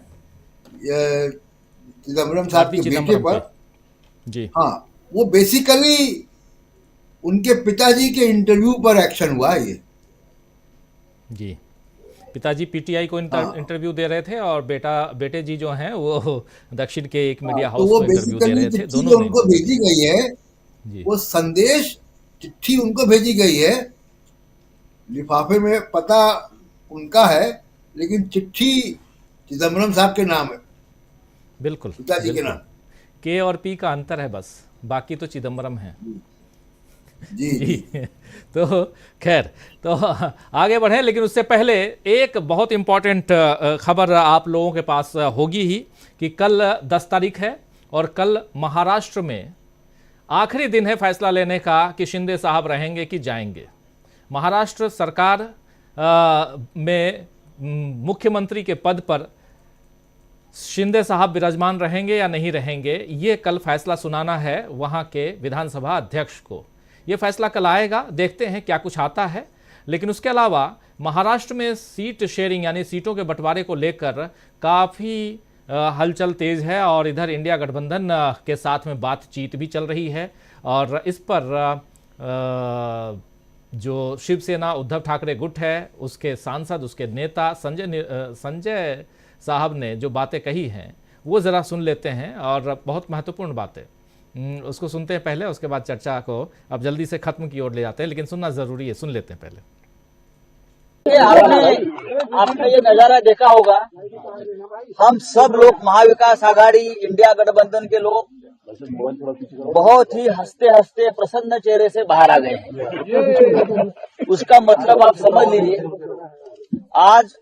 चिदम्बरम साहब के बेटे पर, जी हाँ, वो बेसिकली उनके पिताजी के इंटरव्यू पर एक्शन हुआ है ये। जी, पिताजी पीटीआई को इंटरव्यू दे रहे थे, और बेटे जी जो हैं वो दक्षिण के एक मीडिया हाउस को इंटरव्यू दे रहे थे। दोनों उनको भेजी गई है, वो संदेश चिट्ठी उनको भेजी गई है, लिफाफे में पता उनका है, लेकिन चिट्ठी चिदम्बरम साहब के नाम है। बिल्कुल पिताजी के नाम। के और पी का अंतर है बस, बाकी तो चिदम्बरम है। जी जी तो खैर, तो आगे बढ़ें, लेकिन उससे पहले एक बहुत इम्पॉर्टेंट खबर आप लोगों के पास होगी ही कि कल 10 तारीख है और कल महाराष्ट्र में आखिरी दिन है फैसला लेने का कि शिंदे साहब रहेंगे कि जाएंगे। महाराष्ट्र सरकार में मुख्यमंत्री के पद पर शिंदे साहब विराजमान रहेंगे या नहीं रहेंगे, ये कल फैसला सुनाना है वहाँ के विधानसभा अध्यक्ष को। ये फैसला कल आएगा, देखते हैं क्या कुछ आता है। लेकिन उसके अलावा महाराष्ट्र में सीट शेयरिंग यानी सीटों के बंटवारे को लेकर काफ़ी हलचल तेज है और इधर इंडिया गठबंधन के साथ में बातचीत भी चल रही है। और इस पर जो शिवसेना उद्धव ठाकरे गुट है, उसके सांसद, उसके नेता संजय साहब ने जो बातें कही हैं वो ज़रा सुन लेते हैं, और बहुत महत्वपूर्ण बातें उसको सुनते हैं पहले, उसके बाद चर्चा को अब जल्दी से खत्म की ओर ले जाते हैं, लेकिन सुनना ज़रूरी है, सुन लेते हैं पहले। आपने ये नजारा देखा होगा, हम सब लोग महाविकास आघाड़ी इंडिया गठबंधन के लोग बहुत ही हंसते हंसते प्रसन्न चेहरे से बाहर आ गए। उसका मतलब आप समझ लीजिए, आज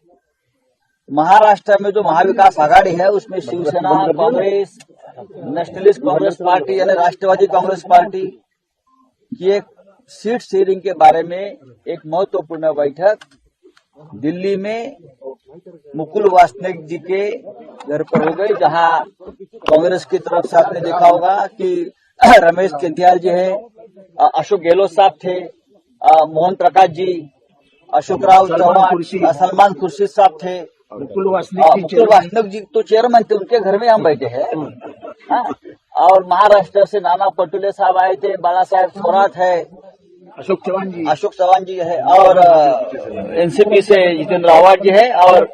महाराष्ट्र में जो महाविकास आघाड़ी है उसमें शिवसेना, कांग्रेस, नेशनलिस्ट कांग्रेस पार्टी यानी राष्ट्रवादी कांग्रेस पार्टी की एक सीट शेयरिंग के बारे में एक महत्वपूर्ण बैठक दिल्ली में मुकुल वासनिक जी के घर पर हो गई, जहां कांग्रेस की तरफ से आपने देखा होगा कि रमेश चंदियाल जी है, अशोक गहलोत साहब थे, मोहन प्रकाश जी, अशोक राव चौहान, सलमान खुर्शीद साहब थे, मुकुल वासनिक जी तो चेयरमैन थे, उनके घर में हम बैठे हैं। और महाराष्ट्र से नाना पटोले साहब आए थे, बाला साहेब थोराट है, अशोक चौहान जी है, और एनसीपी से जितेंद्र आवाज जी है, और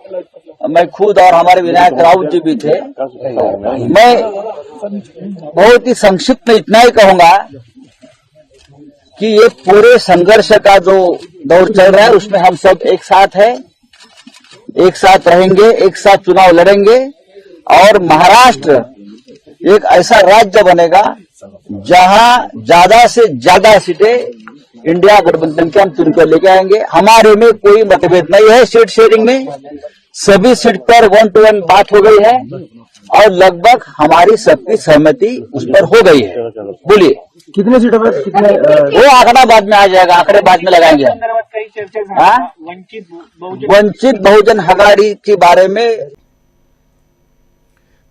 मैं खुद और हमारे विनायक राउत जी भी थे। मैं बहुत ही संक्षिप्त में इतना ही कहूंगा कि ये पूरे संघर्ष का जो दौर चल रहा है उसमें हम सब एक साथ हैं, एक साथ रहेंगे, एक साथ चुनाव लड़ेंगे, और महाराष्ट्र एक ऐसा राज्य बनेगा जहां ज्यादा से ज्यादा सीटें इंडिया गठबंधन के हम चुनकर लेके आएंगे। हमारे में कोई मतभेद नहीं है सीट शेयरिंग में, सभी सीट पर 1 to 1 बात हो गई है और लगभग हमारी सबकी सहमति उस पर हो गई है। बोलिए कितने सीटों पर कितने? वो आंकड़ा बाद में आ जाएगा, आंकड़े बाद में लगाएंगे। वंचित बहुजन आघाड़ी के बारे में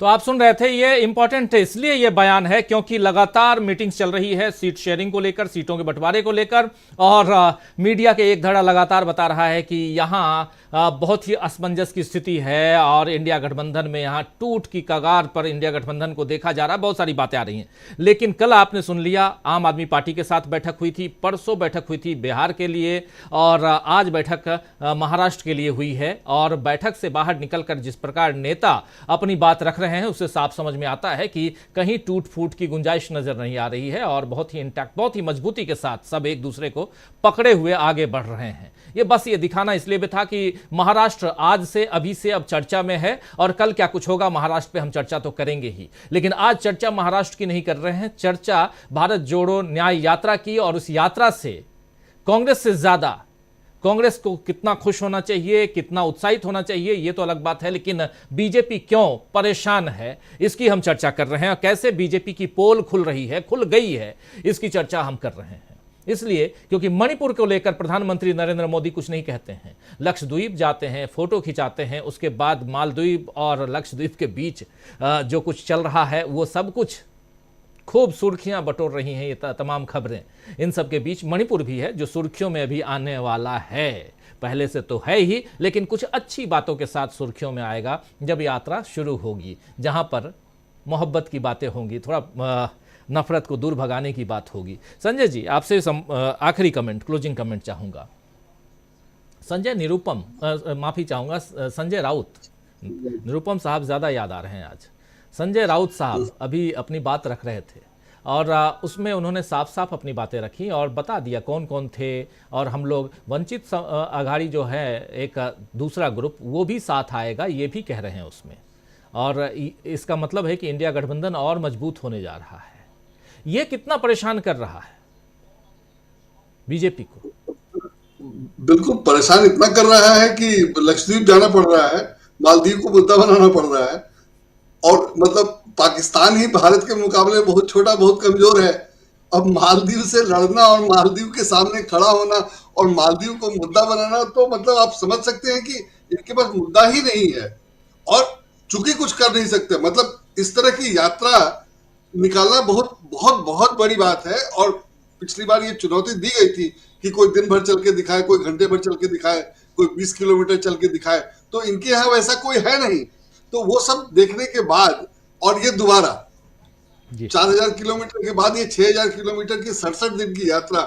तो आप सुन रहे थे, ये इंपॉर्टेंट है इसलिए ये बयान है क्योंकि लगातार मीटिंग्स चल रही है सीट शेयरिंग को लेकर, सीटों के बंटवारे को लेकर, और मीडिया के एक धड़ा लगातार बता रहा है कि यहाँ बहुत ही असमंजस की स्थिति है और इंडिया गठबंधन में यहाँ टूट की कगार पर इंडिया गठबंधन को देखा जा रहा है। बहुत सारी बातें आ रही हैं, लेकिन कल आपने सुन लिया, आम आदमी पार्टी के साथ बैठक हुई थी, परसों बैठक हुई थी बिहार के लिए, और आज बैठक महाराष्ट्र के लिए हुई है। और बैठक से बाहर निकलकर जिस प्रकार नेता अपनी बात रख रहे हैं उससे साफ समझ में आता है कि कहीं टूट फूट की गुंजाइश नजर नहीं आ रही है और बहुत ही इंटैक्ट, बहुत ही मजबूती के साथ सब एक दूसरे को पकड़े हुए आगे बढ़ रहे हैं। ये बस ये दिखाना इसलिए भी था कि महाराष्ट्र आज से, अभी से अब चर्चा में है, और कल क्या कुछ होगा महाराष्ट्र पे हम चर्चा तो करेंगे ही, लेकिन आज चर्चा महाराष्ट्र की नहीं कर रहे हैं, चर्चा भारत जोड़ो न्याय यात्रा की। और उस यात्रा से कांग्रेस से ज्यादा कांग्रेस को कितना खुश होना चाहिए, कितना उत्साहित होना चाहिए, ये तो अलग बात है, लेकिन बीजेपी क्यों परेशान है इसकी हम चर्चा कर रहे हैं, और कैसे बीजेपी की पोल खुल रही है, खुल गई है, इसकी चर्चा हम कर रहे हैं। इसलिए क्योंकि मणिपुर को लेकर प्रधानमंत्री नरेंद्र मोदी कुछ नहीं कहते हैं, लक्षद्वीप जाते हैं, फोटो खिंचाते हैं, उसके बाद मालदीव और लक्षद्वीप के बीच जो कुछ चल रहा है वो सब कुछ खूब सुर्खियां बटोर रही हैं। ये तमाम खबरें, इन सब के बीच मणिपुर भी है जो सुर्खियों में अभी आने वाला है, पहले से तो है ही, लेकिन कुछ अच्छी बातों के साथ सुर्खियों में आएगा जब यात्रा शुरू होगी, जहां पर मोहब्बत की बातें होंगी, थोड़ा नफरत को दूर भगाने की बात होगी। संजय जी, आपसे आखिरी कमेंट, क्लोजिंग कमेंट चाहूंगा। संजय राउत, निरुपम साहब ज्यादा याद आ रहे हैं आज। संजय राउत साहब अभी अपनी बात रख रहे थे और उसमें उन्होंने साफ साफ अपनी बातें रखी और बता दिया कौन कौन थे, और हम लोग वंचित आघाड़ी जो है एक दूसरा ग्रुप वो भी साथ आएगा, ये भी कह रहे हैं उसमें। और इसका मतलब है कि इंडिया गठबंधन और मजबूत होने जा रहा है। ये कितना परेशान कर रहा है बीजेपी को? बिल्कुल परेशान इतना कर रहा है कि लक्षद्वीप जाना पड़ रहा है, मालदीव को मुद्दा बनाना पड़ रहा है, और मतलब पाकिस्तान ही भारत के मुकाबले बहुत छोटा, बहुत कमजोर है। अब मालदीव से लड़ना और मालदीव के सामने खड़ा होना और मालदीव को मुद्दा बनाना, तो मतलब आप समझ सकते हैं कि इनके पास मुद्दा ही नहीं है और चूंकि कुछ कर नहीं सकते। मतलब इस तरह की यात्रा निकालना बहुत बहुत बहुत बड़ी बात है। और पिछली बार ये चुनौती दी गई थी कि कोई दिन भर चल के दिखाए, कोई घंटे भर चल के दिखाए, कोई 20 किलोमीटर चल के दिखाए, तो इनके यहाँ वैसा कोई है नहीं। तो वो सब देखने के बाद और ये दोबारा 4000 किलोमीटर के बाद ये 6000 किलोमीटर की 67 दिन की यात्रा,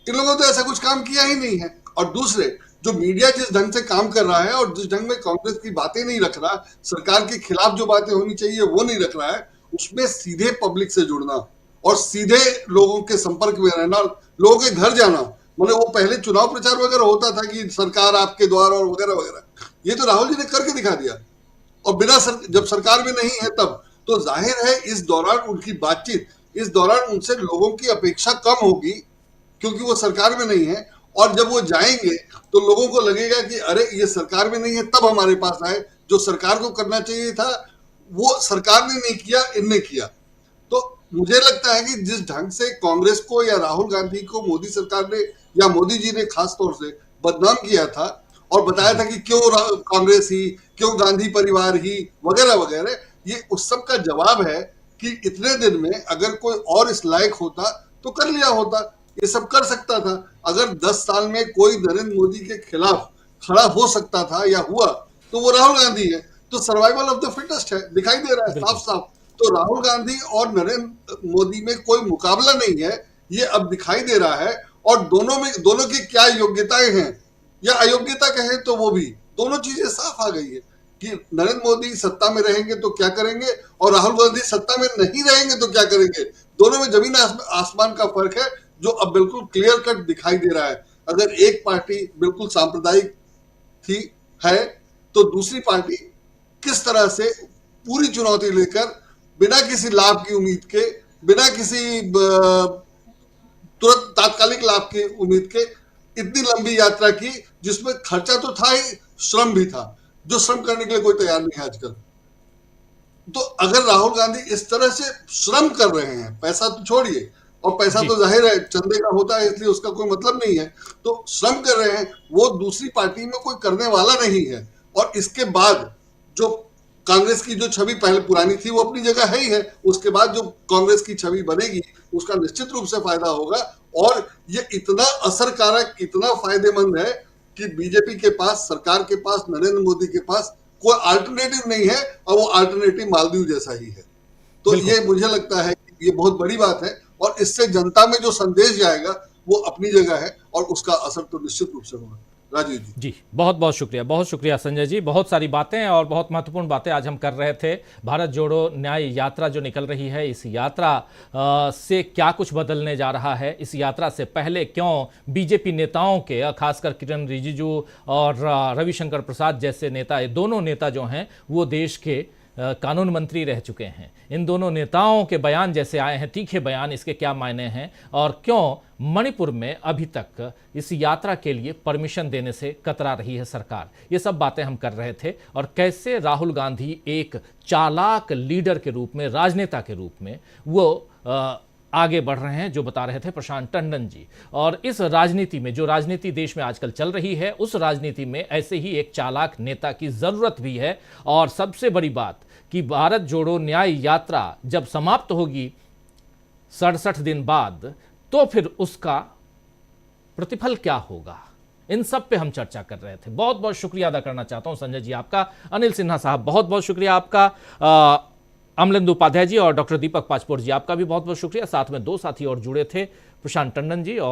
इन लोगों ने तो ऐसा कुछ काम किया ही नहीं है। और दूसरे, जो मीडिया जिस ढंग से काम कर रहा है और जिस ढंग में कांग्रेस की बातें नहीं रख रहा, सरकार के खिलाफ जो बातें होनी चाहिए वो नहीं रख रहा है, उसमें सीधे पब्लिक से जुड़ना और सीधे लोगों के संपर्क में रहना, लोगों के घर जाना। मतलब वो पहले चुनाव प्रचार वगैरह होता था कि सरकार आपके द्वार और वगैरह वगैरह, ये तो राहुल जी ने करके दिखा दिया। और जब सरकार में नहीं है तब तो जाहिर है इस दौरान उनकी बातचीत, इस दौरान उनसे लोगों की अपेक्षा कम होगी क्योंकि वो सरकार में नहीं है। और जब वो जाएंगे तो लोगों को लगेगा कि अरे ये सरकार में नहीं है तब हमारे पास आए, जो सरकार को करना चाहिए था वो सरकार ने नहीं किया, इनने किया। तो मुझे लगता है कि जिस ढंग से कांग्रेस को या राहुल गांधी को मोदी सरकार ने या मोदी जी ने खास तौर से बदनाम किया था और बताया था कि क्यों कांग्रेस ही, क्यों गांधी परिवार ही वगैरह वगैरह, ये उस सब का जवाब है कि इतने दिन में अगर कोई और इस लायक होता तो कर लिया होता, ये सब कर सकता था। अगर 10 साल में कोई नरेंद्र मोदी के खिलाफ खड़ा हो सकता था या हुआ तो वो राहुल गांधी है। तो सर्वाइवल ऑफ द फिटेस्ट है, दिखाई दे रहा है साफ साफ। तो राहुल गांधी और नरेंद्र मोदी में कोई मुकाबला नहीं है, ये अब दिखाई दे रहा है। और दोनों की क्या योग्यताएं हैं या अयोग्यता कहें तो वो भी, दोनों चीजें साफ आ गई है कि नरेंद्र मोदी सत्ता में रहेंगे तो क्या करेंगे और राहुल गांधी सत्ता में नहीं रहेंगे तो क्या करेंगे। दोनों में जमीन आसमान का फर्क है जो अब बिल्कुल क्लियर कट दिखाई दे रहा है। अगर एक पार्टी बिल्कुल सांप्रदायिक है तो दूसरी पार्टी किस तरह से पूरी चुनौती लेकर बिना किसी लाभ की उम्मीद के, बिना किसी तुरंत तात्कालिक लाभ की उम्मीद के इतनी लंबी यात्रा की, जिसमें खर्चा तो था ही, श्रम भी था, जो श्रम करने के लिए कोई तैयार नहीं है आजकल। तो अगर राहुल गांधी इस तरह से श्रम कर रहे हैं, पैसा तो छोड़िए, और पैसा तो जाहिर है चंदे का होता है इसलिए उसका कोई मतलब नहीं है, तो श्रम कर रहे हैं, वो दूसरी पार्टी में कोई करने वाला नहीं है। और इसके बाद जो कांग्रेस की जो छवि पहले पुरानी थी वो अपनी जगह है ही है, उसके बाद जो कांग्रेस की छवि बनेगी उसका निश्चित रूप से फायदा होगा। और ये इतना असरकारक, इतना फायदेमंद है कि बीजेपी के पास, सरकार के पास, नरेंद्र मोदी के पास कोई अल्टरनेटिव नहीं है, और वो अल्टरनेटिव मालदीव जैसा ही है। तो ये मुझे लगता है कि ये बहुत बड़ी बात है और इससे जनता में जो संदेश जाएगा वो अपनी जगह है और उसका असर तो निश्चित रूप से होगा। राजीव जी जी बहुत बहुत शुक्रिया संजय जी। बहुत सारी बातें और बहुत महत्वपूर्ण बातें आज हम कर रहे थे। भारत जोड़ो न्याय यात्रा जो निकल रही है, इस यात्रा से क्या कुछ बदलने जा रहा है, इस यात्रा से पहले क्यों बीजेपी नेताओं के, खासकर किरण रिजिजू और रविशंकर प्रसाद जैसे नेता, ये दोनों नेता जो हैं वो देश के कानून मंत्री रह चुके हैं, इन दोनों नेताओं के बयान जैसे आए हैं, तीखे बयान, इसके क्या मायने हैं और क्यों मणिपुर में अभी तक इस यात्रा के लिए परमिशन देने से कतरा रही है सरकार, ये सब बातें हम कर रहे थे। और कैसे राहुल गांधी एक चालाक लीडर के रूप में, राजनेता के रूप में वो आगे बढ़ रहे हैं, जो बता रहे थे प्रशांत टंडन जी। और इस राजनीति में, जो राजनीति देश में आजकल चल रही है, उस राजनीति में ऐसे ही एक चालाक नेता की जरूरत भी है। और सबसे बड़ी बात कि भारत जोड़ो न्याय यात्रा जब समाप्त होगी 67 दिन बाद, तो फिर उसका प्रतिफल क्या होगा, इन सब पे हम चर्चा कर रहे थे। बहुत बहुत शुक्रिया अदा करना चाहता हूं संजय जी आपका, अनिल सिन्हा साहब बहुत बहुत शुक्रिया आपका, अमलेंदु उपाध्याय जी और डॉक्टर दीपक पाचपोर जी आपका भी बहुत बहुत शुक्रिया। साथ में 2 साथी और जुड़े थे, प्रशांत टंडन जी और